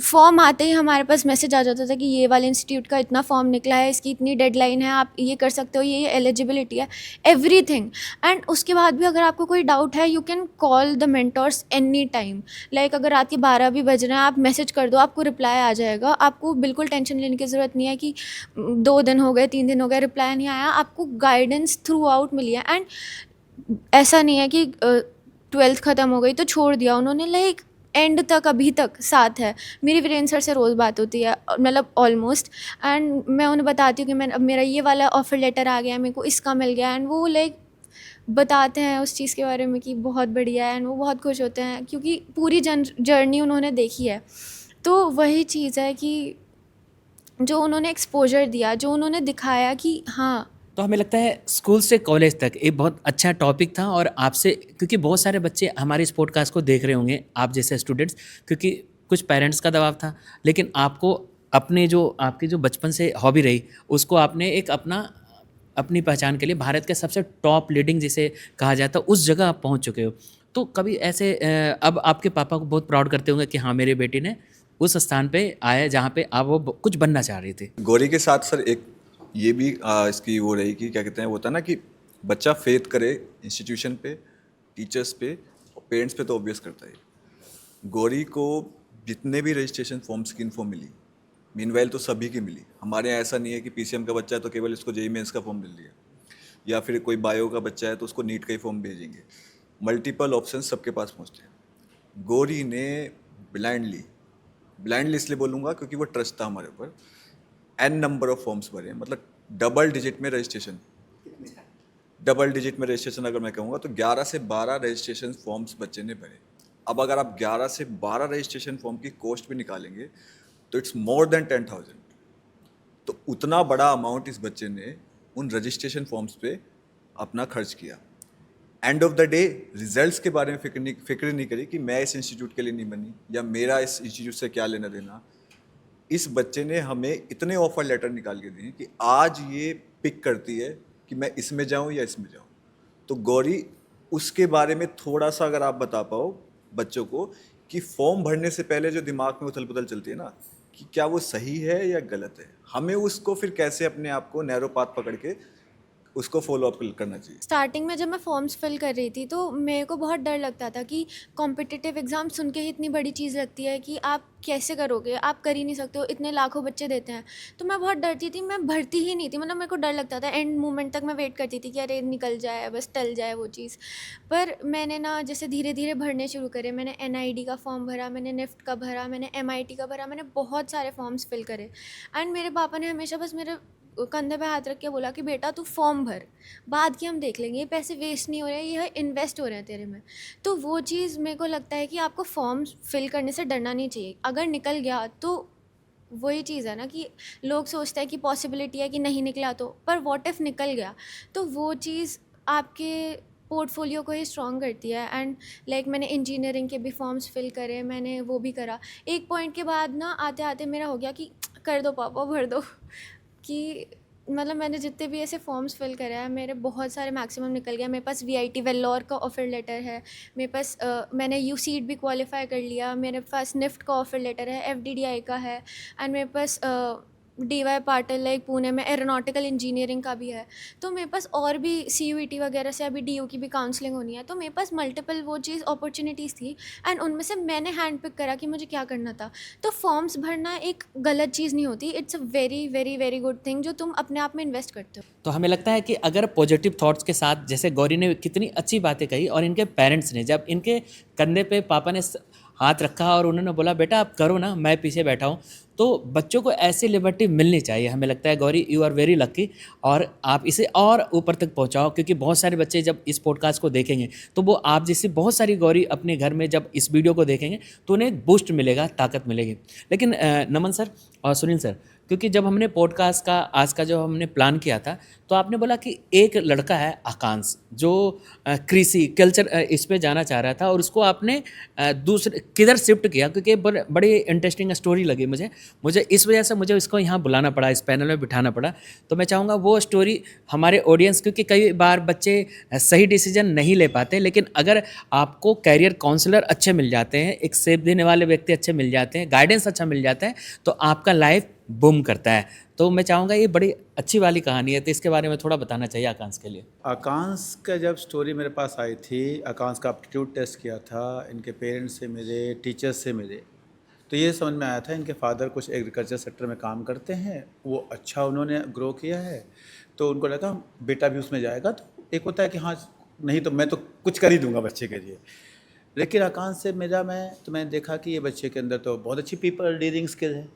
फॉर्म आते ही हमारे पास मैसेज आ जाता था कि ये वाले इंस्टीट्यूट का इतना फॉर्म निकला है, इसकी इतनी डेडलाइन है, आप ये कर सकते हो, ये एलिजिबिलिटी है, एवरीथिंग। एंड उसके बाद भी अगर आपको कोई डाउट है, you can call the mentors any time. Like अगर रात के 12 भी बज रहे हैं, आप मैसेज कर दो, आपको रिप्लाई आ जाएगा। आपको बिल्कुल टेंशन लेने की ज़रूरत नहीं है कि 2 दिन हो गए, 3 दिन हो गए, रिप्लाई नहीं आया। आपको गाइडेंस थ्रू आउट मिली है। एंड ऐसा नहीं है कि 12th ख़त्म हो गई तो छोड़ दिया उन्होंने, लाइक एंड तक अभी तक साथ है। मेरी वीरेंद्र सर से रोज़ बात होती है, मतलब ऑलमोस्ट। एंड मैं उन्हें बताती हूँ कि अब मेरा ये वाला ऑफ़र लेटर आ गया है, मेरे को इसका मिल गया। एंड वो लाइक बताते हैं उस चीज़ के बारे में कि बहुत बढ़िया है, एंड वो बहुत खुश होते हैं क्योंकि पूरी जर्नी उन्होंने देखी है। तो वही चीज़ है कि जो उन्होंने एक्सपोजर दिया, जो उन्होंने दिखाया कि हाँ। तो हमें लगता है स्कूल से कॉलेज तक एक बहुत अच्छा टॉपिक था। और आपसे, क्योंकि बहुत सारे बच्चे हमारे इस पॉडकास्ट को देख रहे होंगे, आप जैसे स्टूडेंट्स, क्योंकि कुछ पेरेंट्स का दबाव था, लेकिन आपको अपने जो आपकी जो बचपन से हॉबी रही उसको आपने एक अपना अपनी पहचान के लिए भारत के सबसे टॉप लीडिंग जिसे कहा जाता है उस जगह आप पहुंच चुके हो। तो कभी ऐसे अब आपके पापा को बहुत प्राउड करते होंगे कि हाँ मेरी बेटी ने उस स्थान पे आया जहाँ पे आप वो कुछ बनना चाह रही थी। गौरी के साथ सर एक ये भी इसकी वो रही कि क्या कहते हैं, वो होता है ना कि बच्चा फेथ करे इंस्टीट्यूशन पे, टीचर्स पे और पेरेंट्स पे, तो ऑब्वियस करता है। गौरी को जितने भी रजिस्ट्रेशन फॉर्म्स की इन्फो मिली, मीनवाइल तो सभी की मिली। हमारे यहाँ ऐसा नहीं है कि पीसीएम का बच्चा है तो केवल इसको जेईई मेंस का फॉर्म मिल दिया, या फिर कोई बायो का बच्चा है तो उसको नीट का ही फॉर्म भेजेंगे। मल्टीपल ऑप्शन सबके पास पहुँचते हैं। गौरी ने ब्लाइंडली इसलिए बोलूँगा क्योंकि वो ट्रस्ट था हमारे ऊपर, एन नंबर ऑफ फॉर्म्स भरे, मतलब डबल डिजिट में रजिस्ट्रेशन अगर मैं कहूँगा तो 11 से 12 रजिस्ट्रेशन फॉर्म्स बच्चे ने भरे। अब अगर आप 11 से 12 रजिस्ट्रेशन फॉर्म की कॉस्ट भी निकालेंगे तो इट्स मोर देन 10,000। तो उतना बड़ा अमाउंट इस बच्चे ने उन रजिस्ट्रेशन फॉर्म्स पे अपना खर्च किया। End of the day results के बारे में फिक्र नहीं करी कि मैं इस इंस्टीट्यूट के लिए नहीं बनी या मेरा इस इंस्टीट्यूट से क्या लेना देना। इस बच्चे ने हमें इतने ऑफर लेटर निकाल के दिए कि आज ये पिक करती है कि मैं इसमें जाऊं या इसमें जाऊं। तो गौरी, उसके बारे में थोड़ा सा अगर आप बता पाओ बच्चों को कि फॉर्म भरने से पहले जो दिमाग में उथल पुथल चलती है ना कि क्या वो सही है या गलत है, हमें उसको फिर कैसे अपने आप को नैरो पाथ पकड़ के उसको फॉलो अप करना चाहिए। स्टार्टिंग में जब मैं फॉर्म्स फिल कर रही थी तो मेरे को बहुत डर लगता था कि कॉम्पिटिटिव एग्ज़ाम सुन के ही इतनी बड़ी चीज़ लगती है कि आप कैसे करोगे, आप कर ही नहीं सकते हो, इतने लाखों बच्चे देते हैं। तो मैं बहुत डरती थी, मैं भरती ही नहीं थी, मतलब मेरे को डर लगता था। एंड मोमेंट तक मैं वेट करती थी कि अरे निकल जाए, बस टल जाए वो चीज़। पर मैंने ना जैसे धीरे धीरे भरने शुरू करे, मैंने NID का फॉर्म भरा, मैंने निफ्ट का भरा, मैंने MIT का भरा, मैंने बहुत सारे फॉर्म्स फिल करे। एंड मेरे पापा ने हमेशा बस मेरे कंधे पे हाथ रख के बोला कि बेटा तू फॉर्म भर, बाद की हम देख लेंगे, ये पैसे वेस्ट नहीं हो रहे हैं, ये इन्वेस्ट हो रहे हैं तेरे में। तो वो चीज़ मेरे को लगता है कि आपको फॉर्म फिल करने से डरना नहीं चाहिए। अगर निकल गया तो वही चीज़ है ना कि लोग सोचते हैं कि पॉसिबिलिटी है कि नहीं निकला तो, पर व्हाट इफ़ निकल गया, तो वो चीज़ आपके पोर्टफोलियो को ही स्ट्रॉन्ग करती है। एंड लाइक मैंने इंजीनियरिंग के भी फॉर्म्स फिल करे, मैंने वो भी करा। एक पॉइंट के बाद ना आते आते मेरा हो गया कि कर दो पापा, भर दो कि मतलब मैंने जितने भी ऐसे फॉर्म्स फिल करे हैं मेरे बहुत सारे मैक्सिमम निकल गया। मेरे पास VIT वेल्लोर का ऑफ़र लेटर है, मेरे पास मैंने UCET भी क्वालिफाई कर लिया, मेरे पास निफ्ट का ऑफ़र लेटर है, FDDI का है, एंड मेरे पास DY पाटिल लाइक पुणे में एरोनॉटिकल इंजीनियरिंग का भी है। तो मेरे पास और भी CUET वगैरह से अभी DU की भी काउंसलिंग होनी है। तो मेरे पास मल्टीपल वो चीज़ अपॉर्चुनिटीज़ थी एंड उनमें से मैंने हैंड पिक करा कि मुझे क्या करना था। तो फॉर्म्स भरना एक गलत चीज़ नहीं होती, it's a very very very good thing जो तुम अपने आप में इन्वेस्ट करते हो। तो हमें लगता है कि अगर पॉजिटिव थॉट्स के साथ, जैसे गौरी ने कितनी अच्छी बातें कही और इनके पेरेंट्स ने जब इनके कंधे पे पापा ने हाथ रखा और उन्होंने बोला बेटा आप करो ना, मैं पीछे बैठा हूँ, तो बच्चों को ऐसी लिबर्टी मिलनी चाहिए। हमें लगता है Gauri you are very lucky और आप इसे और ऊपर तक पहुँचाओ, क्योंकि बहुत सारे बच्चे जब इस पॉडकास्ट को देखेंगे तो वो आप जैसे बहुत सारी गौरी अपने घर में जब इस वीडियो को देखेंगे तो उन्हें एक बूस्ट मिलेगा, ताकत मिलेगी। लेकिन नमन सर और सुनील सर, क्योंकि जब हमने पॉडकास्ट का आज का जो हमने प्लान किया था तो आपने बोला कि एक लड़का है आकांश जो कृषि कल्चर इस पे जाना चाह रहा था और उसको आपने दूसरे किधर शिफ्ट किया, क्योंकि बड़ी इंटरेस्टिंग स्टोरी लगी मुझे इस वजह से मुझे इसको यहाँ बुलाना पड़ा, इस पैनल में बिठाना पड़ा। तो मैं चाहूँगा वो स्टोरी हमारे ऑडियंस, क्योंकि कई बार बच्चे सही डिसीजन नहीं ले पाते, लेकिन अगर आपको कैरियर काउंसलर अच्छे मिल जाते हैं, एक सेफ देने वाले व्यक्ति अच्छे मिल जाते हैं, गाइडेंस अच्छा मिल जाता है, तो आपका लाइफ बूम करता है। तो मैं चाहूँगा ये बड़ी अच्छी वाली कहानी है, तो इसके बारे में थोड़ा बताना चाहिए आकांश के लिए। आकांश का जब स्टोरी मेरे पास आई थी, आकांश का एप्टीट्यूड टेस्ट किया था, इनके पेरेंट्स से मिले, टीचर्स से मिले, तो ये समझ में आया था इनके फादर कुछ एग्रीकल्चर सेक्टर में काम करते हैं, वो अच्छा उन्होंने ग्रो किया है, तो उनको लगा बेटा भी उसमें जाएगा। तो एक होता है कि हाँ नहीं तो मैं तो कुछ कर ही दूंगा बच्चे के लिए। लेकिन आकांश से मैंने देखा कि ये बच्चे के अंदर तो बहुत अच्छी पीपल डीलिंग स्किल है,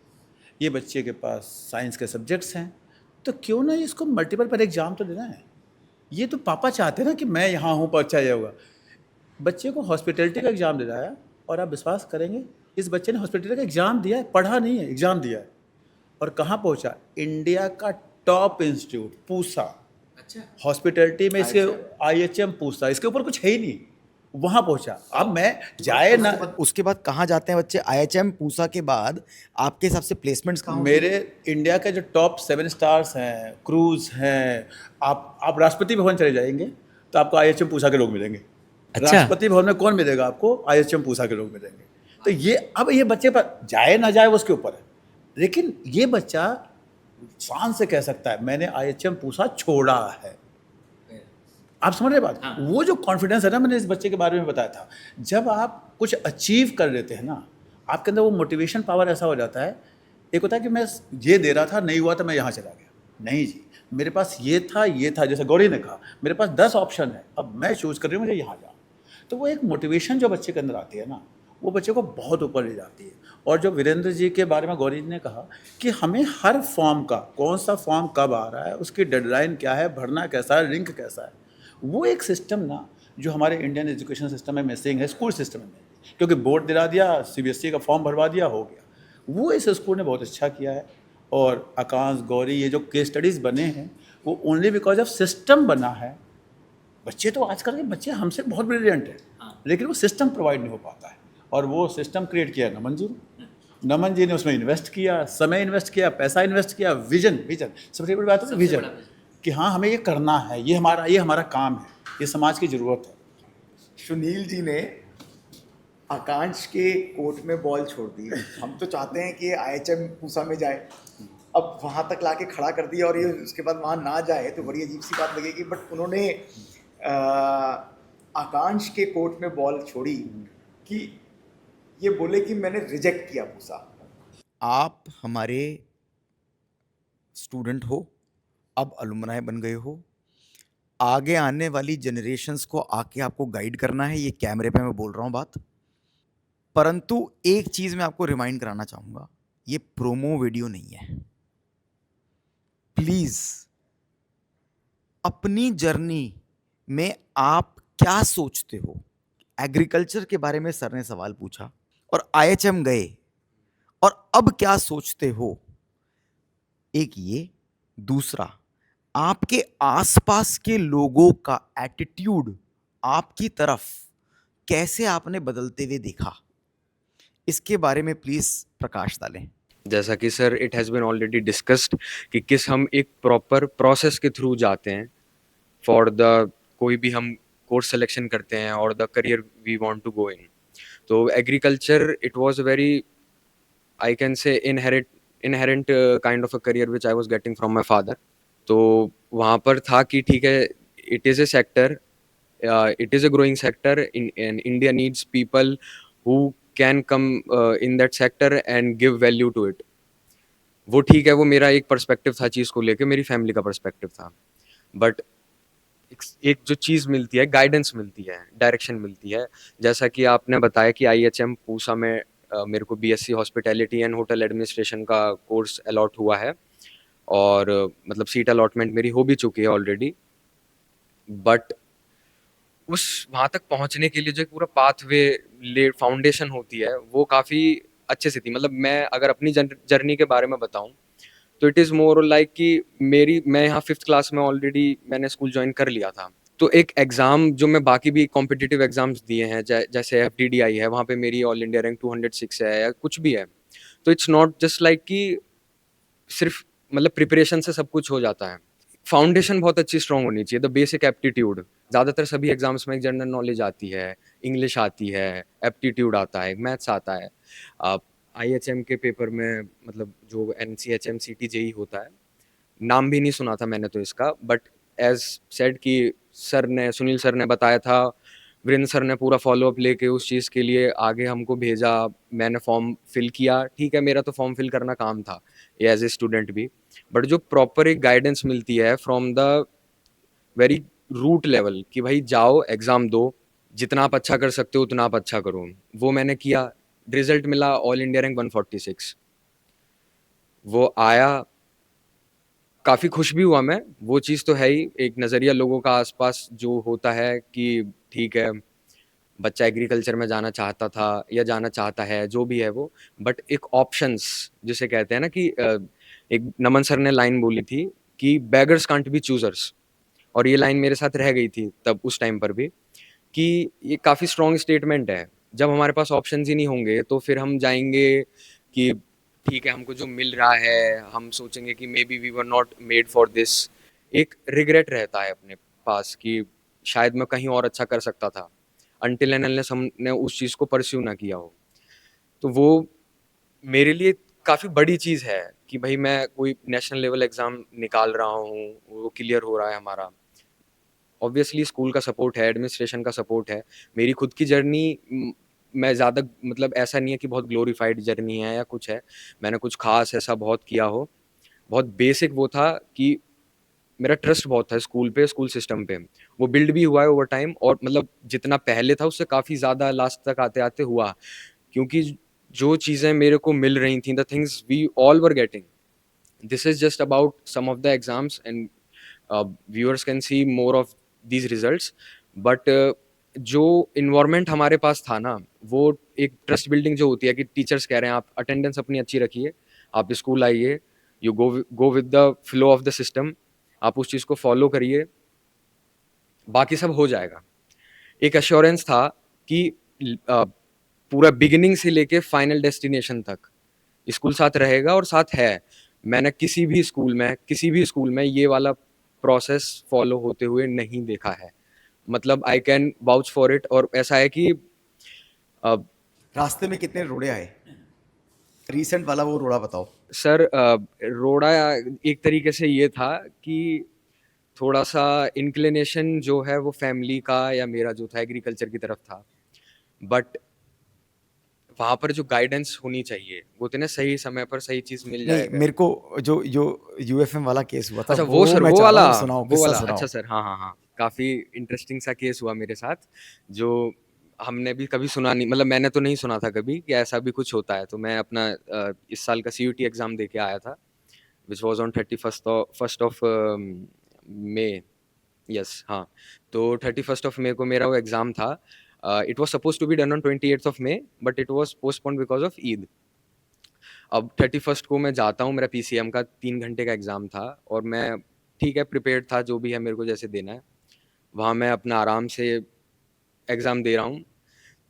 ये बच्चे के पास साइंस के सब्जेक्ट्स हैं, तो क्यों ना इसको मल्टीपल पर एग्ज़ाम तो देना है। ये तो पापा चाहते हैं ना कि मैं यहाँ हूँ पर अच्छा ये होगा। बच्चे को हॉस्पिटैलिटी का एग्ज़ाम दिलाया और आप विश्वास करेंगे इस बच्चे ने हॉस्पिटैलिटी का एग्ज़ाम दिया है, पढ़ा नहीं है, एग्ज़ाम दिया है और कहाँ पहुँचा, इंडिया का टॉप इंस्टीट्यूट पूसा। अच्छा, हॉस्पिटैलिटी में इसके IHM पूसा, इसके ऊपर कुछ है ही नहीं, वहाँ पहुँचा। अब मैं जाए ना, उसके बाद कहाँ जाते हैं बच्चे? IHM पूसा के बाद आपके हिसाब से प्लेसमेंट्स कहाँ होते हैं? मेरे इंडिया के जो टॉप 7 स्टार्स हैं, क्रूज हैं, आप राष्ट्रपति भवन चले जाएंगे तो आपको IHM पूसा के लोग मिलेंगे। अच्छा। राष्ट्रपति भवन में कौन मिलेगा आपको? IHM पूसा के लोग मिलेंगे। तो ये अब ये बच्चे पर जाए ना जाए वो उसके ऊपर है, लेकिन ये बच्चा शान से कह सकता है मैंने IHM पूसा छोड़ा है। आप समझ रहे बात? हाँ। वो जो कॉन्फिडेंस है ना, मैंने इस बच्चे के बारे में बताया था, जब आप कुछ अचीव कर लेते हैं ना, आपके अंदर वो मोटिवेशन पावर ऐसा हो जाता है। एक होता है कि मैं ये दे रहा था, नहीं हुआ तो मैं यहाँ चला गया। नहीं जी, मेरे पास ये था, जैसे गौरी ने कहा मेरे पास 10 ऑप्शन है, अब मैं चूज़ कर रही हूँ मुझे यहाँ जाना। तो वो एक मोटिवेशन जो बच्चे के अंदर आती है ना, वो बच्चे को बहुत ऊपर ले जाती है। और जो वीरेंद्र जी के बारे में गौरी जी ने कहा कि हमें हर फॉर्म का, कौन सा फॉर्म कब आ रहा है, उसकी डेडलाइन क्या है, भरना कैसा है, लिंक कैसा है, वो एक सिस्टम ना जो हमारे इंडियन एजुकेशन सिस्टम में मिसिंग है, स्कूल सिस्टम में। क्योंकि बोर्ड दिला दिया, CBSE का फॉर्म भरवा दिया, हो गया। वो इस स्कूल ने बहुत अच्छा किया है। और आकांश, गौरी, ये जो केस स्टडीज़ बने हैं वो ओनली बिकॉज ऑफ सिस्टम बना है। बच्चे तो आजकल के बच्चे हमसे बहुत ब्रिलियंट हैं, लेकिन वो सिस्टम प्रोवाइड नहीं हो पाता है। और वो सिस्टम क्रिएट किया नमन जी ने। नमन जी ने उसमें इन्वेस्ट किया, समय इन्वेस्ट किया, पैसा इन्वेस्ट किया, विजन सबसे बड़ी बात है विजन, कि हाँ हमें ये करना है, ये हमारा काम है, ये समाज की ज़रूरत है। सुनील जी ने आकांक्ष के कोर्ट में बॉल छोड़ दी। हम तो चाहते हैं कि IHM पूसा में जाए, अब वहाँ तक लाके खड़ा कर दिया और ये उसके बाद वहाँ ना जाए तो बड़ी अजीब सी बात लगेगी। बट उन्होंने आकांक्ष के कोर्ट में बॉल छोड़ी कि ये बोले कि मैंने रिजेक्ट किया पूसा। आप हमारे स्टूडेंट हो, अब अलुमनाई बन गए हो, आगे आने वाली जनरेशन्स को आके आपको गाइड करना है। ये कैमरे पे मैं बोल रहा हूँ बात, परंतु एक चीज़ मैं आपको रिमाइंड कराना चाहूँगा, ये प्रोमो वीडियो नहीं है। प्लीज़ अपनी जर्नी में आप क्या सोचते हो? एग्रीकल्चर के बारे में सर ने सवाल पूछा और IHM गए, और अब क्या सोचते हो? एक ये, दूसरा आपके आसपास के लोगों का एटीट्यूड आपकी तरफ कैसे आपने बदलते हुए देखा, इसके बारे में प्लीज प्रकाश डालें। जैसा कि sir it has been already discussed कि किस हम एक प्रॉपर प्रोसेस के थ्रू जाते हैं फॉर द कोई भी हम कोर्स सिलेक्शन करते हैं और the career we want to go in. तो agriculture it was very, I can say inherent kind of a career which I was getting from my father. तो वहाँ पर था कि ठीक है, it is a sector, it is a growing sector and India needs people who can come in that sector and give value to it। वो ठीक है, वो मेरा एक पर्सपेक्टिव था चीज़ को लेके, मेरी फैमिली का पर्सपेक्टिव था। बट एक जो चीज़ मिलती है, गाइडेंस मिलती है, डायरेक्शन मिलती है। जैसा कि आपने बताया कि IHM पूसा में मेरे को BSc hospitality and hotel administration का कोर्स अलॉट हुआ है और मतलब सीट अलॉटमेंट मेरी हो भी चुकी है ऑलरेडी। बट उस वहाँ तक पहुँचने के लिए जो एक पूरा पाथवे ले फाउंडेशन होती है वो काफ़ी अच्छे से थी। मतलब मैं अगर अपनी जर्नी के बारे में बताऊँ तो इट इज़ मोर लाइक कि मैं यहाँ 5th क्लास में ऑलरेडी मैंने स्कूल ज्वाइन कर लिया था। तो एक एग्ज़ाम जो मैं बाकी भी कॉम्पिटिटिव एग्ज़ाम्स दिए हैं, जैसे FDDI है, वहाँ पे मेरी ऑल इंडिया रैंक 206 है या कुछ भी है। तो इट्स नॉट जस्ट लाइक कि सिर्फ मतलब प्रिपरेशन से सब कुछ हो जाता है। फाउंडेशन बहुत अच्छी स्ट्रॉन्ग होनी चाहिए, द बेसिक एप्टीट्यूड। ज़्यादातर सभी एग्जाम्स में एक जनरल नॉलेज आती है, इंग्लिश आती है, एप्टीट्यूड आता है, मैथ्स आता है। IHM के पेपर में मतलब जो NCHM CT JEE होता है, नाम भी नहीं सुना था मैंने तो इसका, बट एज सेड कि सुनील सर ने बताया था, वीरेंद्र सर ने पूरा फॉलोअप लेके उस चीज़ के लिए आगे हमको भेजा, मैंने फॉर्म फिल किया। ठीक है, मेरा तो फॉर्म फिल करना काम था एज ए स्टूडेंट भी, बट जो प्रॉपर एक गाइडेंस मिलती है from the very root level कि भाई जाओ एग्ज़ाम दो, जितना आप अच्छा कर सकते हो उतना आप अच्छा करो, वो मैंने किया। रिजल्ट मिला ऑल इंडिया रैंक 146, वो आया, काफ़ी खुश भी हुआ मैं। वो चीज़ तो है ही, एक नज़रिया लोगों का आसपास जो होता है कि ठीक है बच्चा एग्रीकल्चर में जाना चाहता था या जाना चाहता है, जो भी है वो, बट एक ऑप्शंस जिसे कहते हैं ना कि एक नमन सर ने लाइन बोली थी कि बेगर्स कांट बी चूजर्स, और ये लाइन मेरे साथ रह गई थी तब उस टाइम पर भी कि ये काफ़ी स्ट्रॉन्ग स्टेटमेंट है। जब हमारे पास ऑप्शंस ही नहीं होंगे तो फिर हम जाएँगे कि ठीक है, हमको जो मिल रहा है, हम सोचेंगे कि maybe we were not made for this. एक रिग्रेट रहता है अपने पास कि शायद मैं कहीं और अच्छा कर सकता था, अनटिल एंड अनलेस हमने उस चीज़ को परस्यू ना किया हो। तो वो मेरे लिए काफ़ी बड़ी चीज़ है कि भाई मैं कोई नेशनल लेवल एग्ज़ाम निकाल रहा हूँ, वो क्लियर हो रहा है हमारा। ऑब्वियसली स्कूल का सपोर्ट है, एडमिनिस्ट्रेशन का सपोर्ट है। मेरी खुद की जर्नी मैं ज़्यादा मतलब ऐसा नहीं है कि बहुत ग्लोरीफाइड जर्नी है या कुछ है। मैंने कुछ ख़ास ऐसा बहुत किया हो। बहुत बेसिक वो था कि मेरा ट्रस्ट बहुत था स्कूल पे, स्कूल सिस्टम पे। वो बिल्ड भी हुआ है ओवर टाइम और मतलब जितना पहले था उससे काफ़ी ज़्यादा लास्ट तक आते-आते हुआ। क्योंकि जो चीज़ें मेरे को मिल रही थी, the things we all were getting, this is just about some of the exams and viewers can see more of these results. But जो इन्वायरमेंट हमारे पास था ना, वो एक ट्रस्ट बिल्डिंग जो होती है कि टीचर्स कह रहे हैं आप अटेंडेंस अपनी अच्छी रखिए, आप स्कूल आइए, you go with the flow of the system, आप उस चीज़ को फॉलो करिए, बाकी सब हो जाएगा। एक एश्योरेंस था कि पूरा बिगिनिंग से लेके फाइनल डेस्टिनेशन तक स्कूल साथ रहेगा और साथ है। मैंने किसी भी स्कूल में ये वाला प्रोसेस फॉलो होते हुए नहीं देखा है। मतलब I can vouch for it. और ऐसा है कि रास्ते में कितने रोड़े आए? रीसेंट वाला वो रोड़ा बताओ। सर रोड़ा एक तरीके से ये था कि थोड़ा-सा इंक्लिनेशन जो है वो फैमिली का या मेरा जो था एग्रीकल्चर की तरफ था। बट वहाँ पर जो गाइडेंस होनी चाहिए, वो तो ना सही समय पर सही चीज़ मिल नहीं, जाएगा। मेरे को जो जो यूएफएम वाला केस हुआ था अच्छा वो सर, मैं वो चाह रहा वाला, हूँ सुनाओ, वो किस्सा वाला। सुनाओ। अच्छा सर, हाँ, हाँ, हाँ। काफ़ी इंटरेस्टिंग सा केस हुआ मेरे साथ, जो हमने भी कभी सुना नहीं, मतलब मैंने तो नहीं सुना था कभी कि ऐसा भी कुछ होता है। तो मैं अपना इस साल का सीयूटी एग्ज़ाम दे के आया था, which was on 1st of May. Yes, हाँ। तो 31st ऑफ मई को मेरा वो एग्ज़ाम था। It was supposed to be done on 28th of May, but it was postponed because of Eid. अब 31st को मैं जाता हूँ, मेरा पीसीएम का 3 घंटे का एग्ज़ाम था और मैं ठीक है प्रिपेयर्ड था, जो भी है मेरे को जैसे देना है। वहाँ मैं अपना आराम से एग्ज़ाम दे रहा हूँ।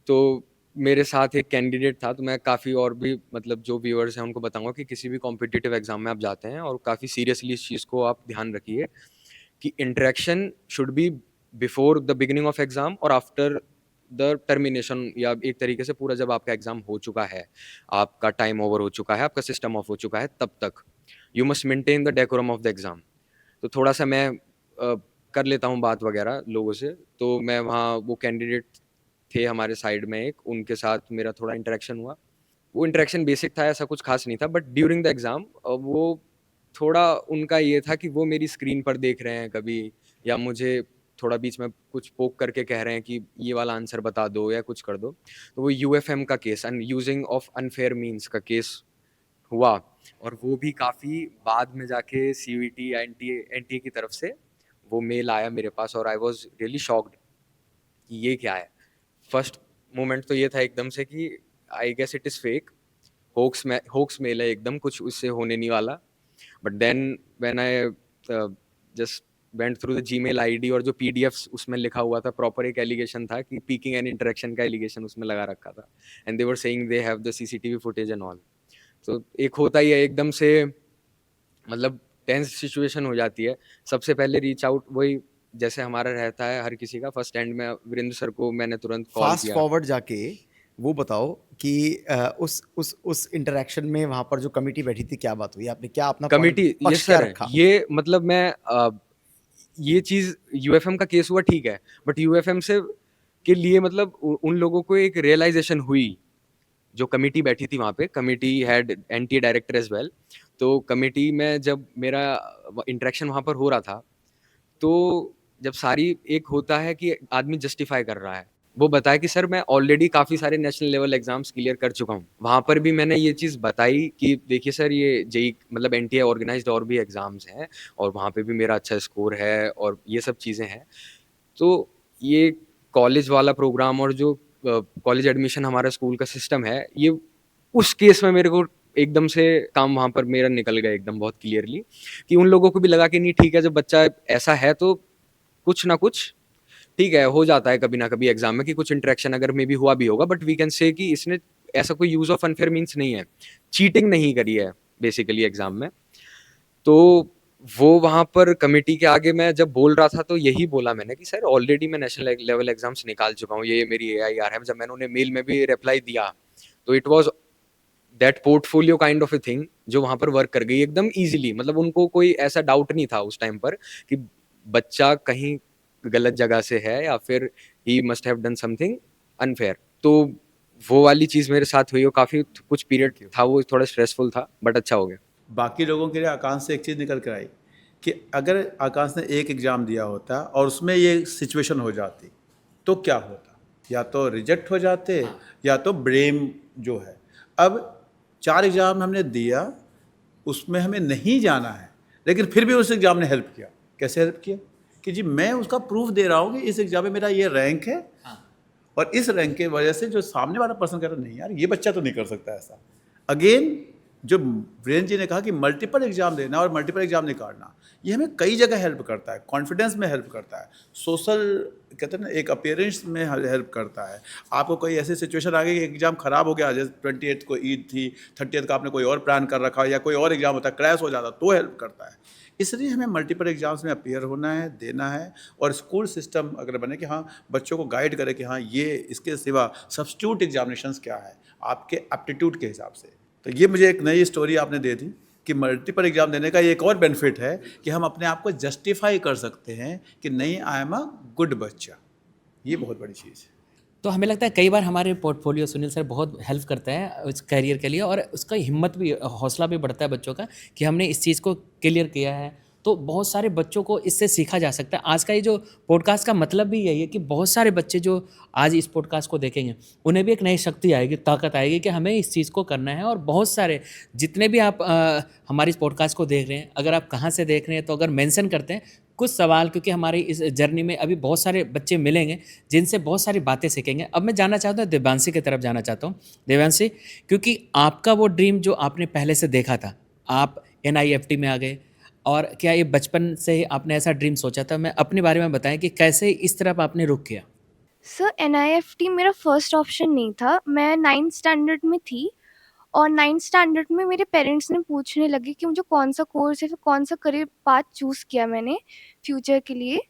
तो मेरे साथ एक कैंडिडेट था, तो मैं काफ़ी और भी मतलब जो व्यूअर्स हैं उनको बताऊँगा कि किसी भी कॉम्पिटिटिव एग्ज़ाम में आप जाते हैं और काफ़ी सीरियसली इस चीज़ को आप ध्यान रखिए कि interaction should be before the beginning of exam और आफ्टर द टर्मिनेशन, या एक तरीके से पूरा जब आपका एग्ज़ाम हो चुका है, आपका टाइम ओवर हो चुका है, आपका सिस्टम ऑफ हो चुका है, तब तक you must maintain the decorum of the exam. तो थोड़ा-सा मैं कर लेता हूँ बात वगैरह लोगों से, तो मैं वहाँ वो कैंडिडेट थे हमारे साइड में एक, उनके साथ मेरा थोड़ा इंटरेक्शन हुआ। वो इंटरेक्शन बेसिक था, ऐसा कुछ ख़ास नहीं था, बट ड्यूरिंग द एग्ज़ाम वो थोड़ा उनका ये था कि वो मेरी स्क्रीन पर देख रहे हैं कभी, या मुझे थोड़ा बीच में कुछ पोक करके कह रहे हैं कि ये वाला आंसर बता दो या कुछ कर दो। तो वो यूएफएम का case, using of unfair means का केस हुआ, और वो भी काफ़ी बाद में जाके सीयूईटी या एनटीए की तरफ से वो मेल आया मेरे पास, और आई वाज़ रियली शॉक्ड कि ये क्या है। फर्स्ट मोमेंट तो ये था एकदम से कि I guess it is fake, hoax mail है एकदम, कुछ उससे होने नहीं वाला। But then when I just went through the Gmail ID, और जो पीडीएफ्स उसमें लिखा हुआ था, प्रॉपर एक एलिगेशन था कि पीकिंग एंड इंटरेक्शन का एलिगेशन उसमें लगा रखा था, and they were saying they have the CCTV footage and all. तो एक होता ही है एकदम से, मतलब टेंस सिचुएशन हो जाती है। सबसे पहले रीच आउट वही जैसे हमारा रहता है हर किसी का, फर्स्ट एंड में वीरेंद्र सर को मैंने तुरंत कॉल फास्ट किया। फॉरवर्ड जाके वो बताओ कि उस इंटरेक्शन में वहां पर जो कमिटी बैठी थी, क्या बात हुई? आपने क्या अपना कमिटी, पक्ष यस क्या सर, रखा? ये मतलब मैं ये चीज़ यूएफएम का केस हुआ ठीक है, बट यूएफएम से के लिए मतलब उन लोगों को एक रियलाइजेशन हुई, जो कमिटी बैठी थी वहाँ पे, committee had NTA director as well. तो कमिटी में जब मेरा इंटरेक्शन वहाँ पर हो रहा था, तो जब सारी एक होता है कि आदमी जस्टिफाई कर रहा है, वो बताया कि सर मैं ऑलरेडी काफ़ी सारे नेशनल लेवल एग्जाम्स क्लियर कर चुका हूँ। वहाँ पर भी मैंने ये चीज़ बताई कि देखिए सर, ये जेई मतलब एनटीए ऑर्गेनाइज्ड और भी एग्जाम्स हैं, और वहाँ पे भी मेरा अच्छा स्कोर है और ये सब चीज़ें हैं। तो ये कॉलेज वाला प्रोग्राम और जो कॉलेज एडमिशन हमारा स्कूल का सिस्टम है, ये उस केस में मेरे को एकदम से काम वहाँ पर मेरा निकल गया एकदम बहुत क्लियरली, कि उन लोगों को भी लगा कि नहीं ठीक है, जब बच्चा ऐसा है तो कुछ ना कुछ ठीक है, हो जाता है कभी ना कभी एग्जाम में कि कुछ इंटरेक्शन अगर मे बी हुआ भी होगा, बट वी कैन से कि इसने ऐसा कोई यूज ऑफ अनफेयर मीन्स नहीं है, चीटिंग नहीं करी है बेसिकली एग्जाम में। तो वो वहाँ पर कमेटी के आगे मैं जब बोल रहा था तो यही बोला मैंने कि सर ऑलरेडी मैं नेशनल लेवल एग्जाम्स निकाल चुका हूँ, ये मेरी AIR है। जब मैंने उन्हें मेल में भी रिप्लाई दिया तो it was that portfolio kind of a thing जो वहाँ पर वर्क कर गई एकदम इजीली। मतलब उनको कोई ऐसा डाउट नहीं था उस टाइम पर कि बच्चा कहीं गलत जगह से है या फिर he must have done something unfair. तो वो वाली चीज़ मेरे साथ हुई और काफ़ी कुछ पीरियड था वो थोड़ा स्ट्रेसफुल था, बट अच्छा हो गया। बाकी लोगों के लिए आकांश से एक चीज़ निकल कर आई कि अगर आकांश ने एक एग्ज़ाम दिया होता और उसमें ये सिचुएशन हो जाती तो क्या होता, या तो रिजेक्ट हो जाते या तो ब्लेम जो है। अब 4 एग्ज़ाम हमने दिया, उसमें हमें नहीं जाना है, लेकिन फिर भी उस एग्ज़ाम ने हेल्प किया। कैसे हेल्प किया कि जी मैं उसका प्रूफ दे रहा हूँ कि इस एग्ज़ाम में मेरा ये रैंक है, और इस रैंक की वजह से जो सामने वाला पर्सन कह रहा नहीं यार ये बच्चा तो नहीं कर सकता ऐसा। अगेन जो वीरेंद्र जी ने कहा कि मल्टीपल एग्जाम देना और मल्टीपल एग्जाम निकालना, ये हमें कई जगह हेल्प करता है, कॉन्फिडेंस में हेल्प करता है, सोशल कहते हैं ना एक अपीयरेंस में हेल्प करता है। आपको कोई ऐसी सिचुएशन आ गई कि एग्जाम खराब हो गया, जैसे 28 को ईद थी, 30 का आपने कोई और प्लान कर रखा या कोई और एग्जाम होता है क्रैश हो जाता तो हेल्प करता है। इसलिए हमें मल्टीपल एग्जाम्स में अपीयर होना है, देना है, और स्कूल सिस्टम अगर बने कि हाँ बच्चों को गाइड करे कि हाँ ये इसके सिवा सब्स्टिट्यूट एग्जामिनेशंस क्या है आपके एप्टीट्यूड के हिसाब से। तो ये मुझे एक नई स्टोरी आपने दे दी कि मल्टीपल एग्जाम देने का एक और बेनिफिट है कि हम अपने आप को जस्टिफाई कर सकते हैं कि नहीं आई एम अ गुड बच्चा। ये बहुत बड़ी चीज़ है। तो हमें लगता है कई बार हमारे पोर्टफोलियो सुनील सर बहुत हेल्प करते हैं उस करियर के लिए, और उसका हिम्मत भी हौसला भी बढ़ता है बच्चों का कि हमने इस चीज़ को क्लियर किया है। तो बहुत सारे बच्चों को इससे सीखा जा सकता है। आज का ये जो पॉडकास्ट का मतलब भी यही है कि बहुत सारे बच्चे जो आज इस पॉडकास्ट को देखेंगे उन्हें भी एक नई शक्ति आएगी, ताकत आएगी कि हमें इस चीज़ को करना है। और बहुत सारे जितने भी आप हमारे इस पॉडकास्ट को देख रहे हैं, अगर आप कहाँ से देख रहे हैं तो अगर मेंशन करते हैं कुछ सवाल, क्योंकि हमारी इस जर्नी में अभी बहुत सारे बच्चे मिलेंगे जिनसे बहुत सारी बातें सीखेंगे। अब मैं जानना चाहता हूँ देवांशी की तरफ जाना चाहता हूँ। देवांशी, क्योंकि आपका वो ड्रीम जो आपने पहले से देखा था, आप NIFT में आ गए, और क्या ये बचपन से ही आपने ऐसा ड्रीम सोचा था? मैं अपने बारे में बताएं कि कैसे इस तरफ आपने रुख किया। सर NIFT मेरा फर्स्ट ऑप्शन नहीं था। मैं 9th स्टैंडर्ड में थी और 9th स्टैंडर्ड में मेरे पेरेंट्स ने पूछने लगे कि मुझे कौन सा कोर्स या फिर कौन सा करियर पाथ चूज़ किया मैंने फ्यूचर के लिए।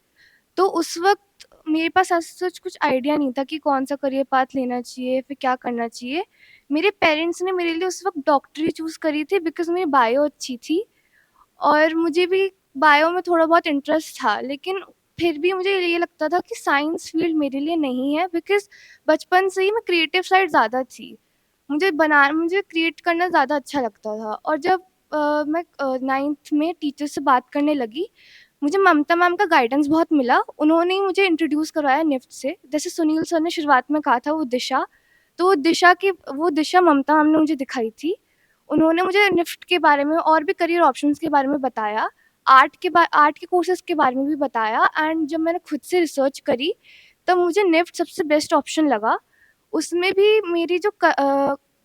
तो उस वक्त मेरे पास ऐसा सच कुछ आइडिया नहीं था कि कौन सा करियर पाथ लेना चाहिए, फिर क्या करना चाहिए। मेरे पेरेंट्स ने मेरे लिए उस वक्त डॉक्टरी चूज़ करी थी बिकॉज़ मेरी बायो अच्छी थी और मुझे भी बायो में थोड़ा बहुत इंटरेस्ट था, लेकिन फिर भी मुझे ये लगता था कि साइंस फील्ड मेरे लिए नहीं है बिकॉज़ बचपन से ही मैं क्रिएटिव साइड ज़्यादा थी। मुझे क्रिएट करना ज़्यादा अच्छा लगता था। और जब मैं 9th में टीचर से बात करने लगी, मुझे ममता मैम का गाइडेंस बहुत मिला। उन्होंने ही मुझे इंट्रोड्यूस करवाया निफ्ट से। जैसे सुनील सर ने शुरुआत में कहा था वो दिशा, तो वो दिशा ममता मैम ने मुझे दिखाई थी। उन्होंने मुझे निफ्ट के बारे में और भी करियर ऑप्शंस के बारे में बताया, आर्ट के कोर्सेज़ के बारे में भी बताया। एंड जब मैंने खुद से रिसर्च करी तब मुझे निफ्ट सबसे बेस्ट ऑप्शन लगा। उसमें भी मेरी जो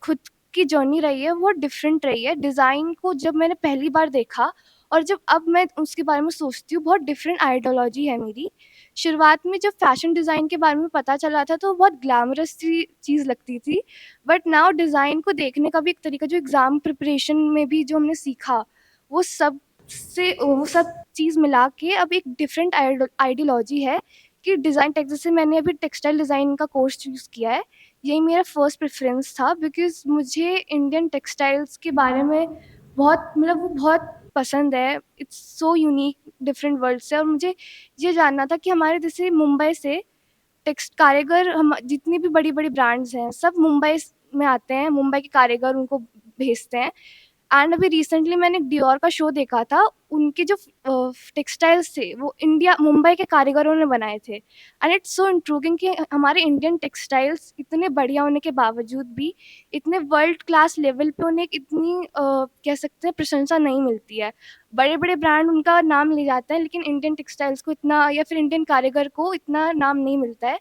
खुद की जर्नी रही है वो डिफरेंट रही है। डिज़ाइन को जब मैंने पहली बार देखा और जब अब मैं उसके बारे में सोचती हूँ, बहुत डिफरेंट आइडियोलॉजी है मेरी। शुरुआत में जब फैशन डिज़ाइन के बारे में पता चला था तो बहुत ग्लैमरस सी चीज़ लगती थी, बट नाउ डिज़ाइन को देखने का भी एक तरीका, जो एग्ज़ाम प्रिपरेशन में भी जो हमने सीखा, वो सब चीज़ मिला के अब एक डिफरेंट आइडियोलॉजी है कि डिज़ाइन टेक। जैसे मैंने अभी टेक्सटाइल डिज़ाइन का कोर्स चूज़ किया है, यही मेरा फर्स्ट प्रेफ़रेंस था बिकॉज़ मुझे इंडियन टेक्सटाइल्स के बारे में वो बहुत पसंद है। It's so unique different world से। और मुझे ये जानना था कि हमारे जैसे मुंबई से टेक्स्ट कारीगर, हम जितनी भी बड़ी-बड़ी ब्रांड्स हैं सब मुंबई में आते हैं, मुंबई के कारीगर उनको भेजते हैं। एंड अभी रिसेंटली मैंने एक डियोर का शो देखा था, उनके जो टेक्सटाइल्स थे वो मुंबई के कारीगरों ने बनाए थे। एंड इट्स सो इंट्रूगिंग कि हमारे इंडियन टेक्सटाइल्स इतने बढ़िया होने के बावजूद भी इतने वर्ल्ड क्लास लेवल पे उन्हें इतनी कह सकते हैं प्रशंसा नहीं मिलती है। बड़े-बड़े ब्रांड उनका नाम ले जाते हैं, लेकिन इंडियन टेक्सटाइल्स को इतना, या फिर इंडियन कारीगर को इतना नाम नहीं मिलता है।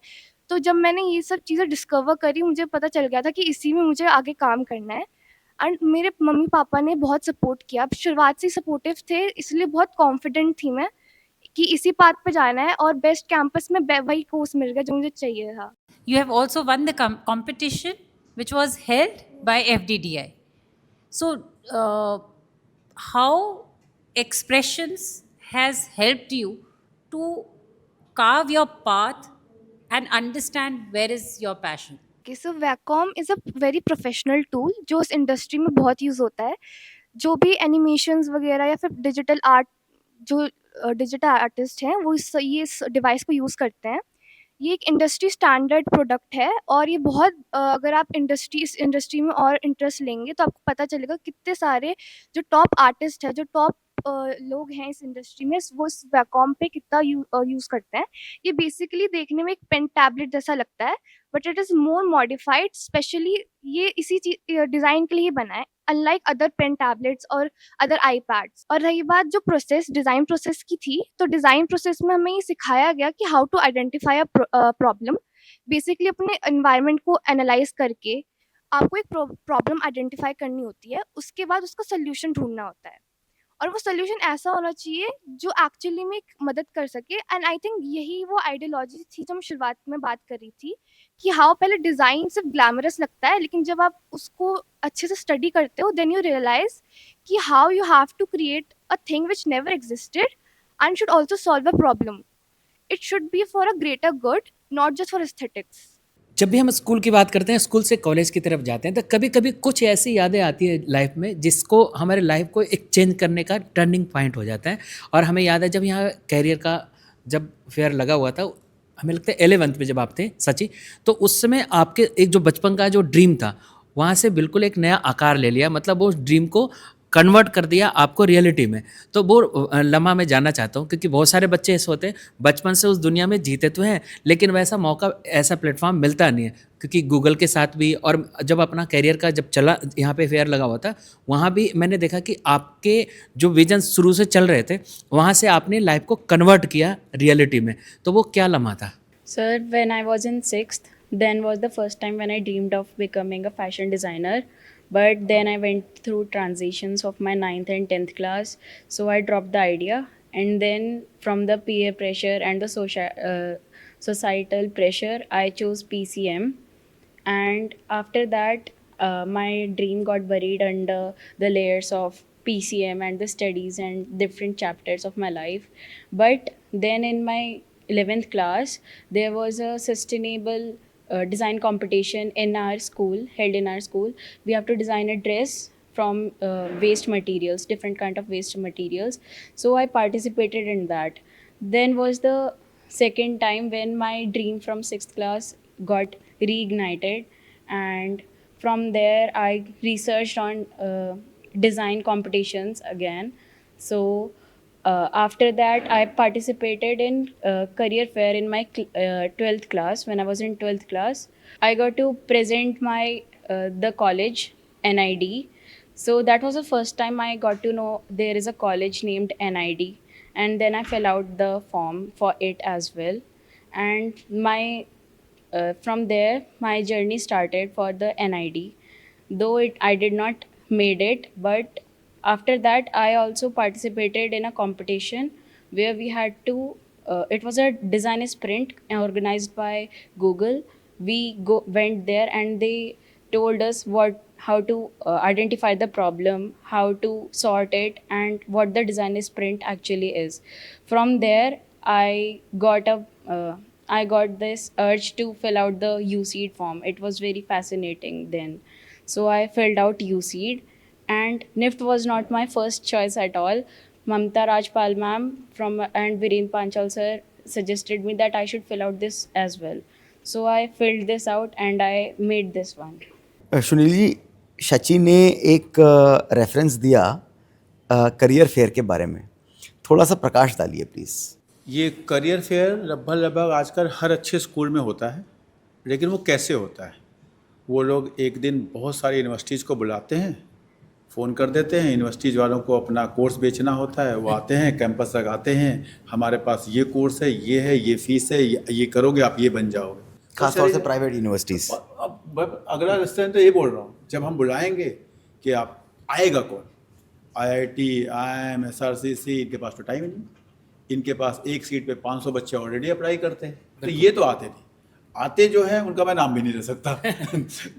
तो जब मैंने ये सब चीज़ें डिस्कवर करी, मुझे पता चल गया था कि इसी में मुझे आगे काम करना है। एंड मेरे मम्मी-पापा ने बहुत सपोर्ट किया। शुरुआत से ही सपोर्टिव थे, इसलिए बहुत कॉन्फिडेंट थी मैं कि कि इसी पाथ पे जाना है और बेस्ट कैंपस में वही कोर्स मिल गया जो मुझे चाहिए था। You have also won the competition which was held by FDDI. So, how expressions has helped you to carve your path and understand where is your passion? Okay, so Wacom is a very professional tool जो इस industry में बहुत use होता है। जो भी animations वगैरह या फिर डिजिटल आर्ट, जो डिजिटल आर्टिस्ट हैं वो इस डिवाइस को यूज़ करते हैं। ये एक इंडस्ट्री स्टैंडर्ड प्रोडक्ट है और ये बहुत अगर आप इस इंडस्ट्री में और इंटरेस्ट लेंगे तो आपको पता चलेगा कितने सारे जो टॉप आर्टिस्ट हैं, जो टॉप लोग हैं इस इंडस्ट्री में, वो इस वैकॉम पे कितना यूज़ करते हैं। ये बेसिकली देखने में एक पेन टैबलेट जैसा लगता है, but it is more modified. Specially ये इसी डिज़ाइन के लिए ही बना है, अनलाइक अदर पेन टैबलेट्स और अदर आईपैड्स। और रही बात जो डिज़ाइन प्रोसेस की थी, तो डिज़ाइन प्रोसेस में हमें ये सिखाया गया कि how to identify a problem. Basically अपने एनवायरनमेंट को एनालाइज करके आपको एक प्रॉब्लम आइडेंटिफाई करनी होती है, उसके बाद उसका सोल्यूशन ढूंढना होता है और वो सोल्यूशन ऐसा होना चाहिए जो एक्चुअली में एक मदद कर सके। एंड आई थिंक यही वो आइडियोलॉजी थी जो मैं शुरुआत में बात कर रही थी कि हाउ पहले डिज़ाइन सिर्फ ग्लैमरस लगता है, लेकिन जब आप उसको अच्छे से स्टडी करते हो देन यू रियलाइज कि how you have to create a thing which never existed and should also solve a problem. It should be for a greater good, not just for aesthetics. जब भी हम school की बात करते हैं, school से college की तरफ जाते हैं, तो कभी कभी कुछ ऐसी यादें आती है लाइफ में जिसको हमारे लाइफ को एक चेंज करने का टर्निंग पॉइंट हो जाता है। और हमें याद है जब यहाँ कैरियर का जब फेयर लगा हुआ था, हमें लगता है 11th में जब आप थे सची, तो उस समय आपके एक जो बचपन का जो ड्रीम था वहाँ से बिल्कुल एक नया आकार ले लिया, मतलब वो ड्रीम को कन्वर्ट कर दिया आपको रियलिटी में। तो वो लम्हा मैं जानना चाहता हूँ, क्योंकि बहुत सारे बच्चे ऐसे होते हैं बचपन से उस दुनिया में जीते तो हैं, लेकिन वैसा मौका, ऐसा प्लेटफॉर्म मिलता नहीं है। क्योंकि गूगल के साथ भी, और जब अपना कैरियर का जब चला, यहाँ पे फेयर लगा हुआ था, वहाँ भी मैंने देखा कि आपके जो विजन शुरू से चल रहे थे वहाँ से आपने लाइफ को कन्वर्ट किया रियलिटी में, तो वो क्या लम्हा था? Sir, when I was in 6th, then was the first time when I dreamed of becoming a fashion designer. But then I went through transitions of my 9th and 10th class, so I dropped the idea. And then from the peer pressure and the societal pressure, I chose PCM. And after that, my dream got buried under the layers of PCM and the studies and different chapters of my life. But then in my 11th class, there was a sustainable design competition in our school, held in our school. We have to design a dress from waste materials, different kind of waste materials. So I participated in that. Then was the second time when my dream from 6th class got reignited, and from there I researched on design competitions again. So after that, I participated in career fair in my 12th class. When I was in 12th class, I got to present my the college NID. So that was the first time I got to know there is a college named NID, and then I fill out the form for it as well. And my from there, my journey started for the NID. Though I did not made it, but after that I also participated in a competition where we had to it was a design sprint organized by Google. We went there and they told us how to identify the problem, how to sort it, and what the design sprint actually is. From there I got this urge to fill out the USEED form. It was very fascinating then, so I filled out USEED. And NIFT was not my first choice at all. Mamta Rajpal ma'am and Viren Panchal sir suggested me that I should fill out this as well. So I filled this out and I made this one. Sunil ji, Shachi ने एक reference दिया career fair के बारे में, थोड़ा सा प्रकाश डालिए please. ये करियर फेयर लगभग आजकल हर अच्छे स्कूल में होता है, लेकिन वो कैसे होता है? वो लोग एक दिन बहुत सारी यूनिवर्सिटीज़ को बुलाते हैं, फ़ोन कर देते हैं, यूनिवर्सिटीज़ वालों को अपना कोर्स बेचना होता है, वो आते हैं, कैंपस लगाते हैं, हमारे पास ये कोर्स है, ये फ़ीस है, ये करोगे आप ये बन जाओगे। खासतौर से प्राइवेट यूनिवर्सिटीज़। अब अगला रेस्टोरेंट तो ये बोल रहा हूँ, जब हम बुलाएंगे कि आप आएगा कौन? IIT, IIM, SRCC, इनके पास तो टाइम ही नहीं। इनके पास एक सीट पे 500 बच्चे ऑलरेडी अप्लाई करते हैं, तो ये तो आते नहीं। आते जो हैं उनका मैं नाम भी नहीं ले सकता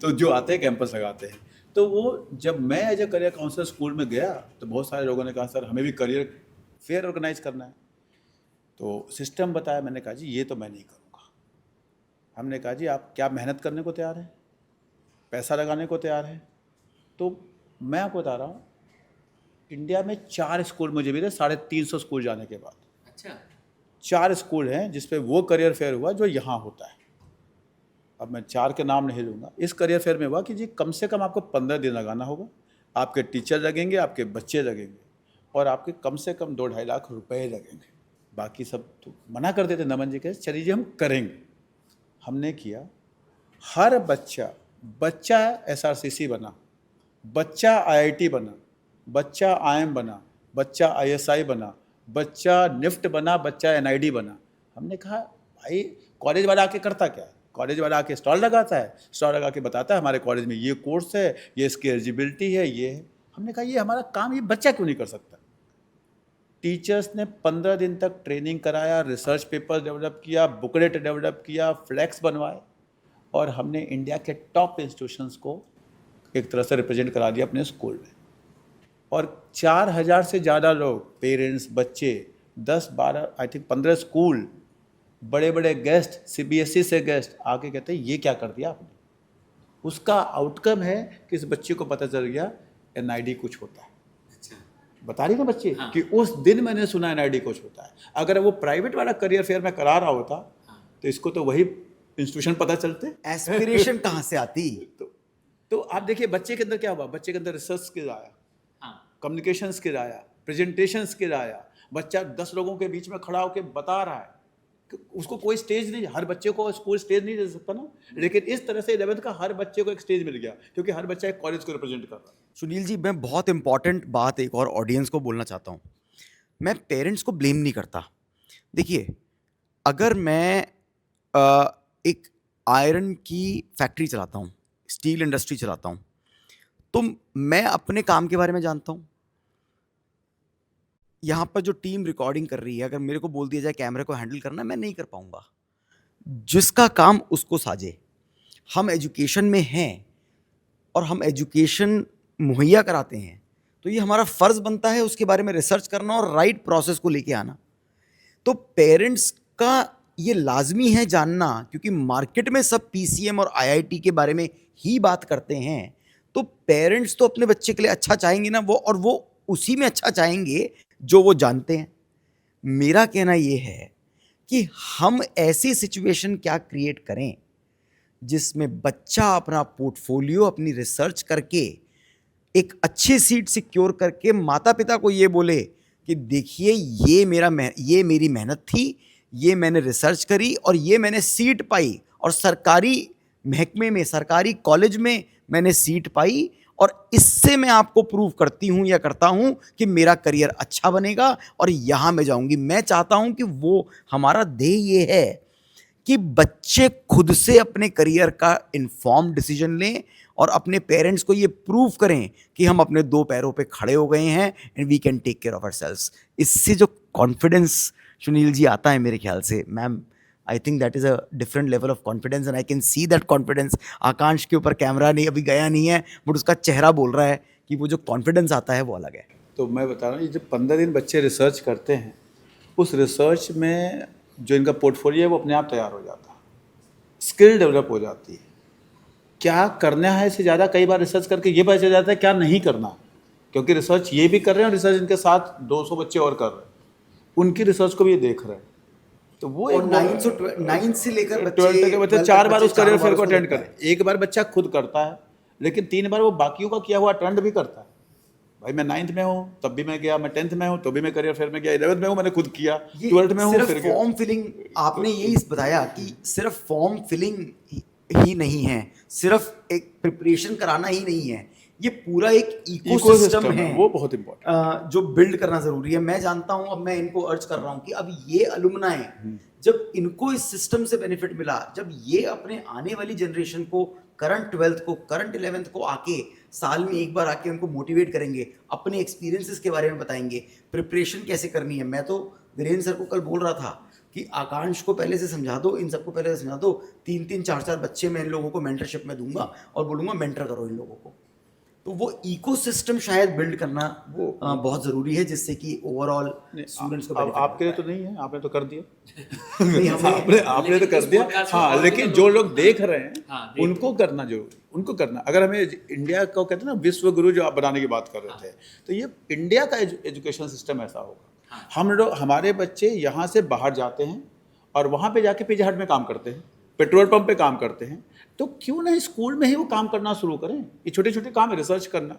तो जो आते हैं कैंपस लगाते हैं। तो वो जब मैं as a career counsellor school में गया तो बहुत सारे लोगों ने कहा सर हमें भी करियर फेयर ऑर्गेनाइज करना है। तो सिस्टम बताया, मैंने कहा जी ये तो मैं नहीं करूँगा। हमने कहा जी आप क्या मेहनत करने को तैयार हैं, पैसा लगाने को तैयार हैं? तो मैं आपको बता रहा हूँ, इंडिया में 4 स्कूल मुझे मिले 350 स्कूल जाने के बाद। अच्छा, 4 स्कूल हैं जिस पे वो करियर फेयर हुआ जो यहाँ होता है। अब मैं 4 के नाम नहीं लूँगा। इस करियर फेयर में हुआ कि जी कम से कम आपको 15 दिन लगाना होगा, आपके टीचर लगेंगे, आपके बच्चे लगेंगे, और आपके कम से कम 2-2.5 लाख रुपए लगेंगे। बाकी सब तो मना कर देते नमन जी के, चलिए जी हम करेंगे। हमने किया। हर बच्चा SRCC बना, बच्चा IIT बना, बच्चा IIM बना, बच्चा ISI बना, बच्चा निफ्ट बना, बच्चा NID बना। हमने कहा भाई कॉलेज वाला आके करता क्या है? कॉलेज वाला आके स्टॉल लगाता है, स्टॉल लगा के बताता है हमारे कॉलेज में ये कोर्स है, ये इसकी एलिजिबिलिटी है, ये है। हमने कहा ये हमारा काम ये बच्चा क्यों नहीं कर सकता? टीचर्स ने 15 दिन तक ट्रेनिंग कराया, रिसर्च पेपर डेवलप किया, बुकलेट डेवलप किया, फ्लैक्स बनवाए, और हमने इंडिया के टॉप इंस्टीट्यूशंस को एक तरह से रिप्रेजेंट करा दिया अपने स्कूल में। और 4000 से ज़्यादा लोग, पेरेंट्स, बच्चे, 10-12 आई थिंक 15 स्कूल, बड़े बड़े गेस्ट, CBSE से गेस्ट आके कहते हैं ये क्या कर दिया आपने। उसका आउटकम है कि इस बच्चे को पता चल गया NID कुछ होता है। अच्छा, बता रही ना बच्चे हाँ। कि उस दिन मैंने सुना NID कुछ होता है। अगर वो प्राइवेट वाला करियर फेयर में करा रहा होता तो इसको तो वही इंस्टीट्यूशन पता चलते। एस्पिरेशन कहाँ से आती? तो आप देखिए बच्चे के अंदर क्या हुआ, बच्चे के अंदर रिसर्च स्किल आया, हाँ, कम्युनिकेशन स्किल आया, प्रेजेंटेशन स्किल आया। बच्चा 10 लोगों के बीच में खड़ा होकर बता रहा है। उसको कोई स्टेज नहीं, हर बच्चे को स्कूल स्टेज नहीं दे सकता ना, लेकिन इस तरह से 11th का हर बच्चे को एक स्टेज मिल गया, क्योंकि हर बच्चा एक कॉलेज को रिप्रेजेंट कर रहा है। सुनील जी, मैं बहुत इंपॉर्टेंट बात एक और ऑडियंस को बोलना चाहता हूँ। मैं पेरेंट्स को ब्लेम नहीं करता। देखिए, अगर मैं एक आयरन की फैक्ट्री चलाता हूँ, स्टील इंडस्ट्री चलाता हूँ, तो मैं अपने काम के बारे में जानता हूँ। यहाँ पर जो टीम रिकॉर्डिंग कर रही है, अगर मेरे को बोल दिया जाए कैमरे को हैंडल करना, मैं नहीं कर पाऊँगा। जिसका काम उसको साजे। हम एजुकेशन में हैं और हम एजुकेशन मुहैया कराते हैं, तो ये हमारा फ़र्ज़ बनता है उसके बारे में रिसर्च करना और राइट प्रोसेस को लेके आना। तो पेरेंट्स का ये लाजमी है जानना, क्योंकि मार्केट में सब PCM और IIT के बारे में ही बात करते हैं। तो पेरेंट्स तो अपने बच्चे के लिए अच्छा चाहेंगे ना, वो उसी में अच्छा चाहेंगे जो वो जानते हैं। मेरा कहना ये है कि हम ऐसी सिचुएशन क्या क्रिएट करें जिसमें बच्चा अपना पोर्टफोलियो, अपनी रिसर्च करके एक अच्छी सीट सिक्योर करके माता पिता को ये बोले कि देखिए ये मेरी मेहनत थी, ये मैंने रिसर्च करी और ये मैंने सीट पाई, और सरकारी महकमे में, सरकारी कॉलेज में मैंने सीट पाई, और इससे मैं आपको प्रूव करती हूँ या करता हूँ कि मेरा करियर अच्छा बनेगा और यहाँ मैं जाऊँगी। मैं चाहता हूँ कि वो, हमारा ध्येय ये है कि बच्चे खुद से अपने करियर का इन्फॉर्म डिसीजन लें और अपने पेरेंट्स को ये प्रूव करें कि हम अपने 2 पैरों पे खड़े हो गए हैं and we can take care of ourselves. इससे जो कॉन्फिडेंस सुनील जी आता है मेरे ख्याल से, ma'am, I think that is a different level of confidence and I can see that confidence. Akansh के ऊपर कैमरा नहीं अभी गया नहीं है, बट उसका चेहरा बोल रहा है कि वो जो कॉन्फिडेंस आता है वो अलग है। तो मैं बता रहा हूँ, ये जब 15 दिन बच्चे रिसर्च करते हैं, उस रिसर्च में जो इनका पोर्टफोलियो है वो अपने आप तैयार हो जाता है, स्किल डेवलप हो जाती है। क्या करना है इससे ज़्यादा कई बार रिसर्च करके ये पता चल जाता है क्या नहीं करना, क्योंकि रिसर्च ये भी कर रहे हैं और रिसर्च इनके साथ 200 बच्चे और कर रहे हैं, उनकी रिसर्च को भी ये देख रहे हैं। तो वो और 9 से लेकर 12 के बच्चे 4 बार उस करियर फेयर को अटेंड करें। एक बार बच्चा खुद करता है, लेकिन 3 बार वो बाकियों का किया हुआ अटेंड भी करता है। भाई मैं 9th में हूँ तब भी मैं गया, मैं 10th में हूँ तो भी मैं करियर फेयर में गया, 11th में हूँ मैंने खुद किया, 12th में हूँ फिर गया। फॉर्म फिलिंग, आपने यही बताया कि सिर्फ फॉर्म फिलिंग ही नहीं है, सिर्फ एक प्रिपरेशन कराना ही नहीं है, ये पूरा एक इकोसिस्टम है, वो बहुत इंपॉर्टेंट जो बिल्ड करना जरूरी है। मैं जानता हूं, अब मैं इनको अर्ज कर रहा हूं कि अब ये अलुमनाई, जब इनको इस सिस्टम से बेनिफिट मिला, जब ये अपने आने वाली जनरेशन को, करंट 12th को, करंट 11th को आके साल में एक बार आके उनको मोटिवेट करेंगे, अपने एक्सपीरियंसेस के बारे में बताएंगे, प्रिपरेशन कैसे करनी है। मैं तो वीरेंद्र सर को कल बोल रहा था कि आकांक्ष को पहले से समझा दो, इन सबको पहले से समझा दो, 3-3 4-4 बच्चे मैं इन लोगों को मेंटरशिप में दूंगा और बोलूँगा मेंटर करो इन लोगों को। तो वो इकोसिस्टम शायद बिल्ड करना वो बहुत ज़रूरी है, जिससे कि ओवरऑल स्टूडेंट्स को benefit आपके लिए मिलता तो नहीं है, आपने तो कर दिया। नहीं, हमें- आपने तो कर दिया। हाँ, लेकिन जो लोग देख रहे हैं हाँ, उनको करना जरूरी, उनको करना। अगर हमें इंडिया को कहते हैं ना विश्व गुरु जो आप बनाने की बात कर रहे थे, तो ये इंडिया का एजुकेशन सिस्टम ऐसा होगा। हम लोग, हमारे बच्चे यहाँ से बाहर जाते हैं और वहाँ पे जाके पिज़्ज़ा हट में काम करते हैं, पेट्रोल पंप पे काम करते हैं, तो क्यों ना स्कूल में ही वो काम करना शुरू करें। ये छोटे छोटे काम है, रिसर्च करना,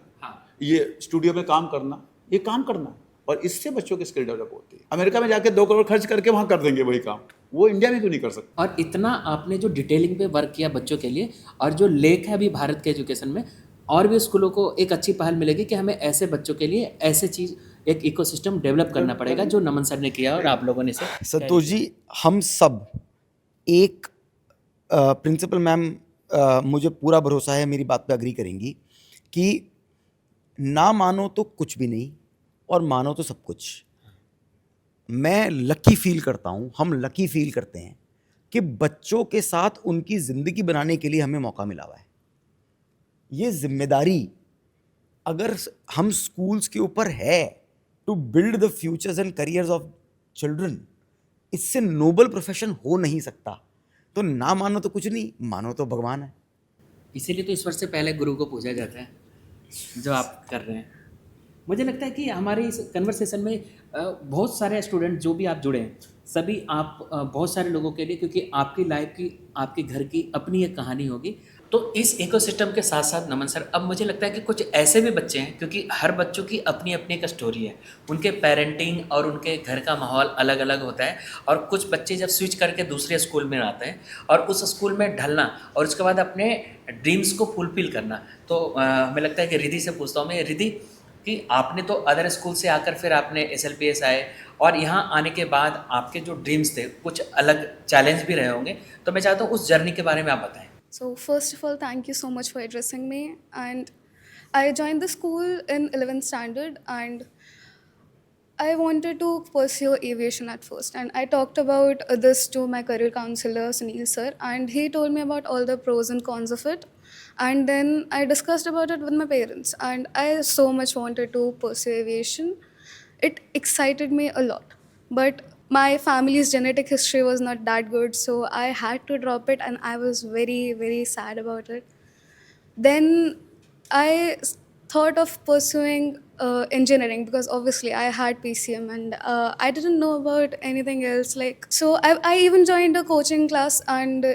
ये स्टूडियो में काम करना, ये काम करना, और इससे बच्चों की स्किल डेवलप होती है। अमेरिका में जाके 2 करोड़ खर्च करके वहाँ कर देंगे वही काम, वो इंडिया में क्यों नहीं कर सकते। और इतना आपने जो डिटेलिंग पे वर्क किया बच्चों के लिए, और जो लेख है अभी भारत के एजुकेशन में, और भी स्कूलों को एक अच्छी पहल मिलेगी कि हमें ऐसे बच्चों के लिए ऐसे चीज़, एक इकोसिस्टम डेवलप करना पड़ेगा, जो नमन सर ने किया और आप लोगों ने इसे। संतोष जी, हम सब एक प्रिंसिपल मैम, मुझे पूरा भरोसा है मेरी बात पे अग्री करेंगी कि ना मानो तो कुछ भी नहीं और मानो तो सब कुछ। मैं लकी फील करता हूँ, हम लकी फील करते हैं कि बच्चों के साथ उनकी ज़िंदगी बनाने के लिए हमें मौका मिला हुआ है। ये जिम्मेदारी अगर हम स्कूल्स के ऊपर है to build the futures and careers of children, इससे नोबल प्रोफेशन हो नहीं सकता। तो ना मानो तो कुछ नहीं, मानो तो भगवान है। इसीलिए तो ईश्वर से पहले गुरु को पूजा जाता है, जो आप कर रहे हैं। मुझे लगता है कि हमारे इस कन्वर्सेशन में बहुत सारे स्टूडेंट जो भी आप जुड़े हैं, सभी आप बहुत सारे लोगों के लिए, क्योंकि आपकी लाइफ की, आपके घर की अपनी एक कहानी होगी। तो इस इकोसिस्टम के साथ साथ नमन सर, अब मुझे लगता है कि कुछ ऐसे भी बच्चे हैं, क्योंकि हर बच्चों की अपनी अपनी एक स्टोरी है, उनके पेरेंटिंग और उनके घर का माहौल अलग अलग होता है। और कुछ बच्चे जब स्विच करके दूसरे स्कूल में आते हैं और उस स्कूल में ढलना और उसके बाद अपने ड्रीम्स को फुलफिल करना, तो हमें लगता है कि रिद्धि से पूछता हूँ मैं, रिद्धि कि आपने तो अदर स्कूल से आकर फिर आपने SLPS आए, और यहाँ आने के बाद आपके जो ड्रीम्स थे, कुछ अलग चैलेंज भी रहे होंगे, तो मैं चाहता हूँ उस जर्नी के बारे में आप बताएं। So first of all, thank you so much for addressing me. And I joined the school in 11th standard, and I wanted to pursue aviation at first. And I talked about this to my career counselor, Sunil sir, and he told me about all the pros and cons of it. And then I discussed about it with my parents, and I so much wanted to pursue aviation. It excited me a lot, but my family's genetic history was not that good, so I had to drop it, and I was very, very sad about it. Then I thought of pursuing engineering, because obviously I had PCM, and I didn't know about anything else. Like, so I even joined a coaching class, and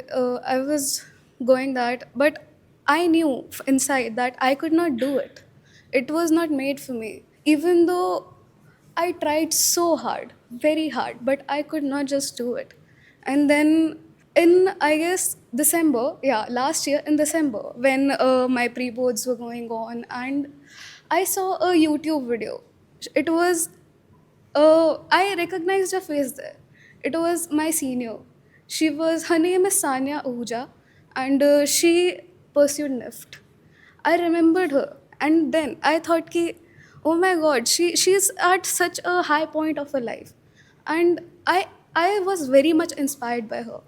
I was going that, but I knew inside that I could not do it. It was not made for me, even though I tried so hard, very hard, but I could not just do it. And then in, I guess, December, last year in December, when my pre-boards were going on, and I saw a YouTube video. It was, I recognized her face there. It was my senior. Her name is Sanya Ahuja, and she pursued NIFT. I remembered her, and then I thought ki, oh my god, she's at such a high point of her life, and I was very much inspired by her.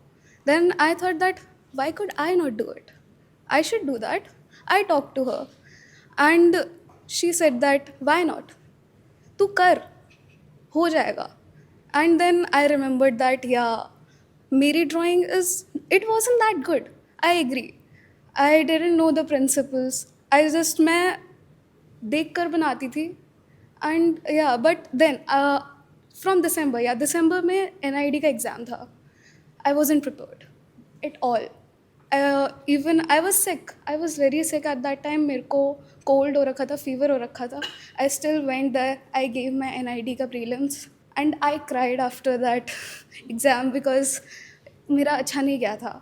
Then I thought that why could I not do it? I should do that. I talked to her, and she said that why not? Tu kar, ho jayega. And then I remembered that मेरी drawing it wasn't that good. I agree. I didn't know the principles. मैं देख कर बनाती थी, and but then from December में NID का exam था. I wasn't prepared at all. Even I was sick. I was very sick at that time. मेरे को cold हो रखा था, fever हो रखा था. I still went there. I gave my NID का prelims, and I cried after that exam because मेरा अच्छा नहीं गया था.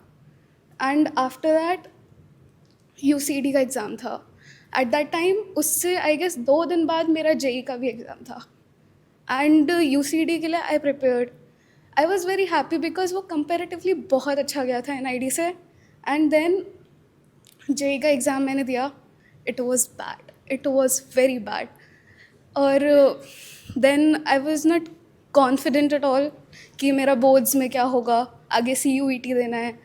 And after that UCD का एग्ज़ाम था. At that time, उससे I guess 2 दिन बाद मेरा JEE का भी एग्ज़ाम था. And UCD के लिए I prepared. I was very happy because वो comparatively बहुत अच्छा गया था NID से. And then JEE का एग्ज़ाम मैंने दिया. It was bad. It was very bad. और then I was not confident at all कि मेरा boards में क्या होगा, आगे CUET देना है,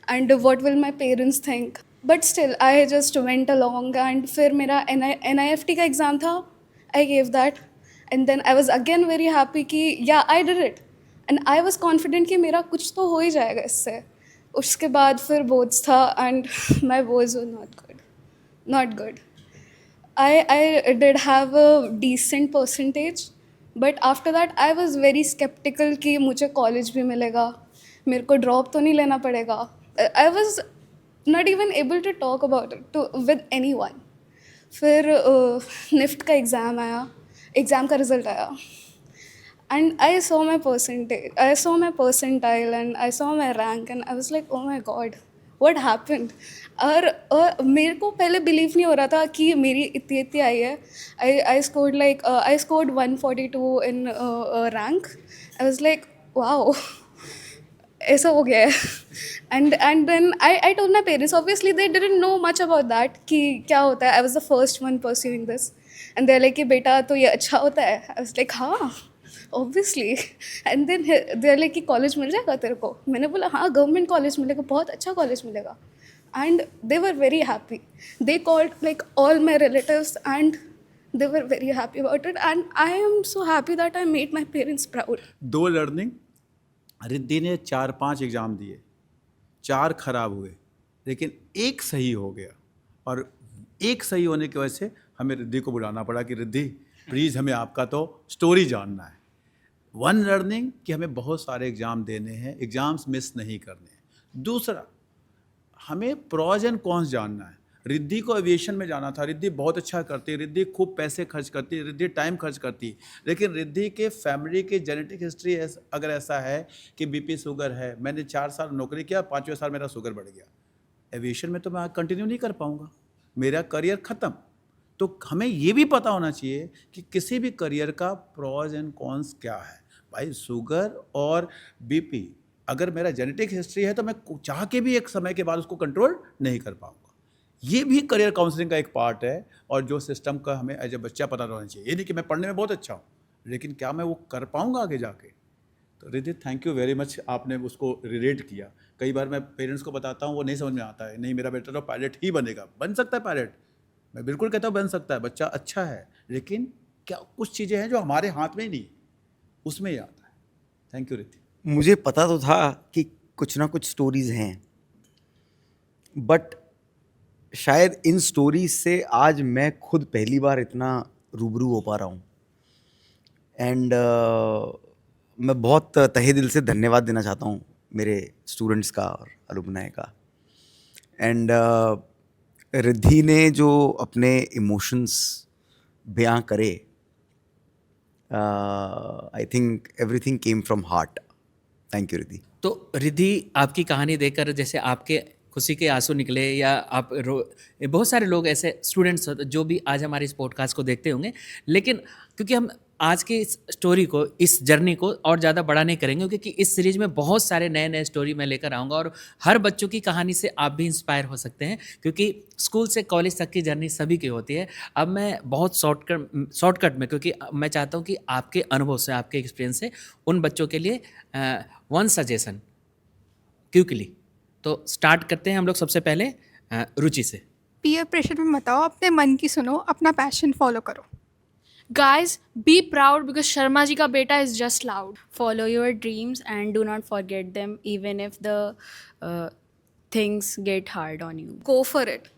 and what will my parents think. But still, I just went along, and फिर मेरा NIFT का exam था, I gave that, and then I was again very happy कि yeah, I did it, and I was confident कि मेरा कुछ तो हो ही जाएगा इससे. उसके बाद फिर boards था, and my boards were not good. I did have a decent percentage, but after that I was very skeptical कि मुझे college भी मिलेगा, मेरे को drop तो नहीं लेना पड़ेगा. I was not even able to talk about it with anyone. फिर NIFT का exam आया, exam का result आया, and I saw my percentile, and I saw my rank, and I was like, oh my god, what happened. और मेरे को पहले believe नहीं हो रहा था कि मेरी इतनी आई है. I scored 142 in rank. I was like, wow, ऐसा हो गया है. And then I told my parents. Obviously they didn't know much about that कि क्या होता है. I was the first one pursuing this, and they're like कि बेटा तो ये अच्छा होता है. I was like हाँ, obviously. And then they're like कि कॉलेज मिल जाएगा तेरे को. मैंने बोला हाँ, गवर्नमेंट कॉलेज मिलेगा, बहुत अच्छा कॉलेज मिलेगा. And they were very happy. They called like all my relatives, and they were very happy about it. And I am so happy that I made my parents proud. 2 learning, Riddhi ने 4-5 exam दिए, 4 खराब हुए, लेकिन 1 सही हो गया. और 1 सही होने की वजह से हमें रिद्धि को बुलाना पड़ा कि रिद्धि प्लीज़ हमें आपका तो स्टोरी जानना है. 1 लर्निंग कि हमें बहुत सारे एग्ज़ाम देने हैं, एग्ज़ाम्स मिस नहीं करने हैं. दूसरा, हमें प्रॉज एंड कॉन्स जानना है. रिद्धि को एविएशन में जाना था. रिद्धि बहुत अच्छा करती है, रिद्धि खूब पैसे खर्च करती है, रिद्धि टाइम खर्च करती है, लेकिन रिद्धि के फैमिली के जेनेटिक हिस्ट्री अगर ऐसा है कि बीपी शुगर है. मैंने 4 साल नौकरी किया, 5वें साल मेरा शुगर बढ़ गया. एविएशन में तो मैं कंटिन्यू नहीं कर पाऊँगा, मेरा करियर ख़त्म. तो हमें ये भी पता होना चाहिए कि किसी भी करियर का प्रॉज एंड कॉन्स क्या है. भाई शुगर और बीपी अगर मेरा जेनेटिक हिस्ट्री है तो मैं चाह के भी एक समय के बाद उसको कंट्रोल नहीं कर पाऊंगा. ये भी करियर काउंसलिंग का एक पार्ट है, और जो सिस्टम का हमें एज ए बच्चा पता होना चाहिए. ये नहीं कि मैं पढ़ने में बहुत अच्छा हूँ, लेकिन क्या मैं वो कर पाऊंगा आगे जाके. तो Riddhi thank you very much, आपने उसको रिलेट किया. कई बार मैं पेरेंट्स को बताता हूँ, वो नहीं समझ में आता है. नहीं, मेरा बेटा तो पायलट ही बनेगा. बन सकता है पायलट, मैं बिल्कुल कहता हूँ बन सकता है, बच्चा अच्छा है, लेकिन क्या कुछ चीज़ें हैं जो हमारे हाथ में ही नहीं, उसमें ही आता है. Thank you Riddhi. मुझे पता तो था कि कुछ ना कुछ स्टोरीज हैं, बट शायद इन स्टोरीज से आज मैं खुद पहली बार इतना रूबरू हो पा रहा हूँ. एंड मैं बहुत तहे दिल से धन्यवाद देना चाहता हूँ मेरे स्टूडेंट्स का और अलुमनाई का. एंड रिद्धि ने जो अपने इमोशंस बयां करे, I think everything came from heart. Thank you Riddhi. तो रिद्धि, आपकी कहानी देखकर जैसे आपके खुशी के आंसू निकले, या आप बहुत सारे लोग ऐसे स्टूडेंट्स जो भी आज हमारे इस पॉडकास्ट को देखते होंगे, लेकिन क्योंकि हम आज की इस स्टोरी को, इस जर्नी को और ज़्यादा बड़ा नहीं करेंगे, क्योंकि इस सीरीज़ में बहुत सारे नए नए स्टोरी मैं लेकर आऊँगा, और हर बच्चों की कहानी से आप भी इंस्पायर हो सकते हैं, क्योंकि स्कूल से कॉलेज तक की जर्नी सभी की होती है. अब मैं बहुत शॉर्टकट में, क्योंकि मैं चाहता हूँ कि आपके अनुभव से, आपके एक्सपीरियंस से उन बच्चों के लिए 1 सजेशन क्विकली. तो स्टार्ट करते हैं हम लोग सबसे पहले रुचि से. पीयर प्रेशर में मत आओ, अपने मन की सुनो, अपना पैशन फॉलो करो. Guys, be proud because Sharma ji ka beta is just loud. Follow your dreams and do not forget them, even if the things get hard on you. Go for it.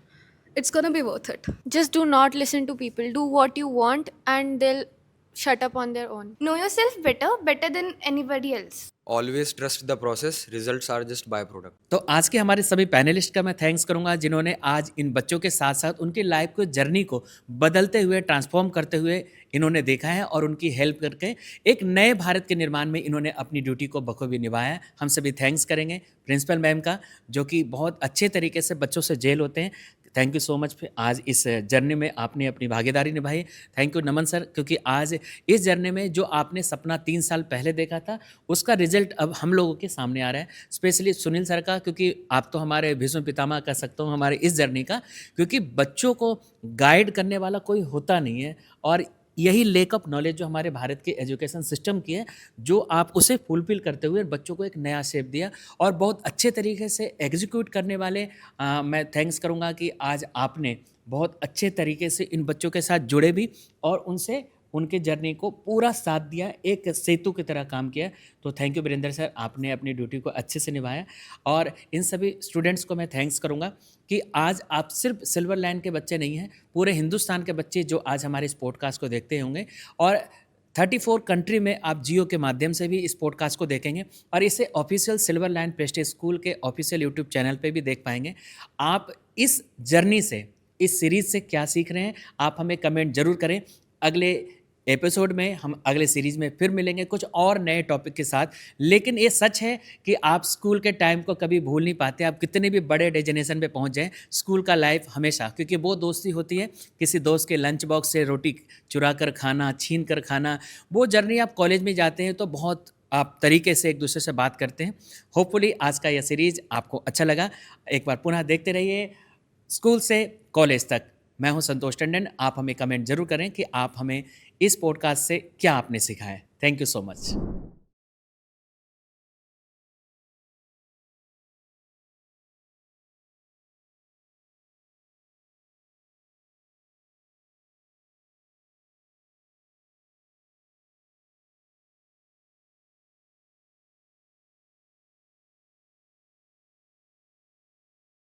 It's gonna be worth it. Just do not listen to people. Do what you want and they'll shut up on their own. Know yourself better than anybody else. Always trust the process, results are just by product. तो आज के हमारे सभी panelist का मैं thanks करूंगा, जिन्होंने आज इन बच्चों के साथ साथ उनकी लाइफ को, जर्नी को बदलते हुए, ट्रांसफॉर्म करते हुए इन्होंने देखा है, और उनकी हेल्प करके एक नए भारत के निर्माण में इन्होंने अपनी ड्यूटी को बखूबी निभाया है. हम सभी थैंक्स करेंगे प्रिंसिपल मैम का, जो कि बहुत अच्छे तरीके से बच्चों से जेल होते हैं. Thank you so much. आज इस जर्नी में आपने अपनी भागीदारी निभाई. थैंक यू नमन सर, क्योंकि आज इस जर्नी में जो आपने सपना 3 साल पहले देखा था, उसका रिजल्ट अब हम लोगों के सामने आ रहा है. स्पेशली सुनील सर का, क्योंकि आप तो हमारे भीष्म पितामह कह सकता हूँ हमारे इस जर्नी का, क्योंकि बच्चों को गाइड करने वाला कोई होता नहीं है, और यही लेक ऑफ नॉलेज जो हमारे भारत के एजुकेशन सिस्टम की है, जो आप उसे फुलफिल करते हुए बच्चों को एक नया शेप दिया और बहुत अच्छे तरीके से एग्जीक्यूट करने वाले मैं थैंक्स करूँगा कि आज आपने बहुत अच्छे तरीके से इन बच्चों के साथ जुड़े भी और उनसे उनके जर्नी को पूरा साथ दिया, एक सेतु की तरह काम किया। तो थैंक यू वीरेंद्र सर, आपने अपनी ड्यूटी को अच्छे से निभाया। और इन सभी स्टूडेंट्स को मैं थैंक्स करूँगा कि आज आप सिर्फ सिल्वर लाइन के बच्चे नहीं हैं, पूरे हिंदुस्तान के बच्चे जो आज हमारे इस पॉडकास्ट को देखते होंगे और 34 कंट्री में आप जियो के माध्यम से भी इस पॉडकास्ट को देखेंगे और इसे official silver line Prestige school के ऑफिशियल यूट्यूब चैनल पे भी देख पाएंगे। आप इस जर्नी से, इस सीरीज़ से क्या सीख रहे हैं, आप हमें कमेंट ज़रूर करें। अगले एपिसोड में हम अगले सीरीज़ में फिर मिलेंगे कुछ और नए टॉपिक के साथ। लेकिन ये सच है कि आप स्कूल के टाइम को कभी भूल नहीं पाते, आप कितने भी बड़े डेजिनेशन पे पहुंच जाएं, स्कूल का लाइफ हमेशा, क्योंकि वो दोस्ती होती है किसी दोस्त के लंच बॉक्स से रोटी चुरा कर खाना, छीन कर खाना, वो जर्नी आप कॉलेज में जाते हैं तो बहुत आप तरीके से एक दूसरे से बात करते हैं। होपफुली आज का यह सीरीज़ आपको अच्छा लगा। एक बार पुनः देखते रहिए स्कूल से कॉलेज तक। मैं हूं संतोष टंडन। आप हमें कमेंट जरूर करें कि आप हमें इस पॉडकास्ट से क्या आपने सीखा है। Thank you so much.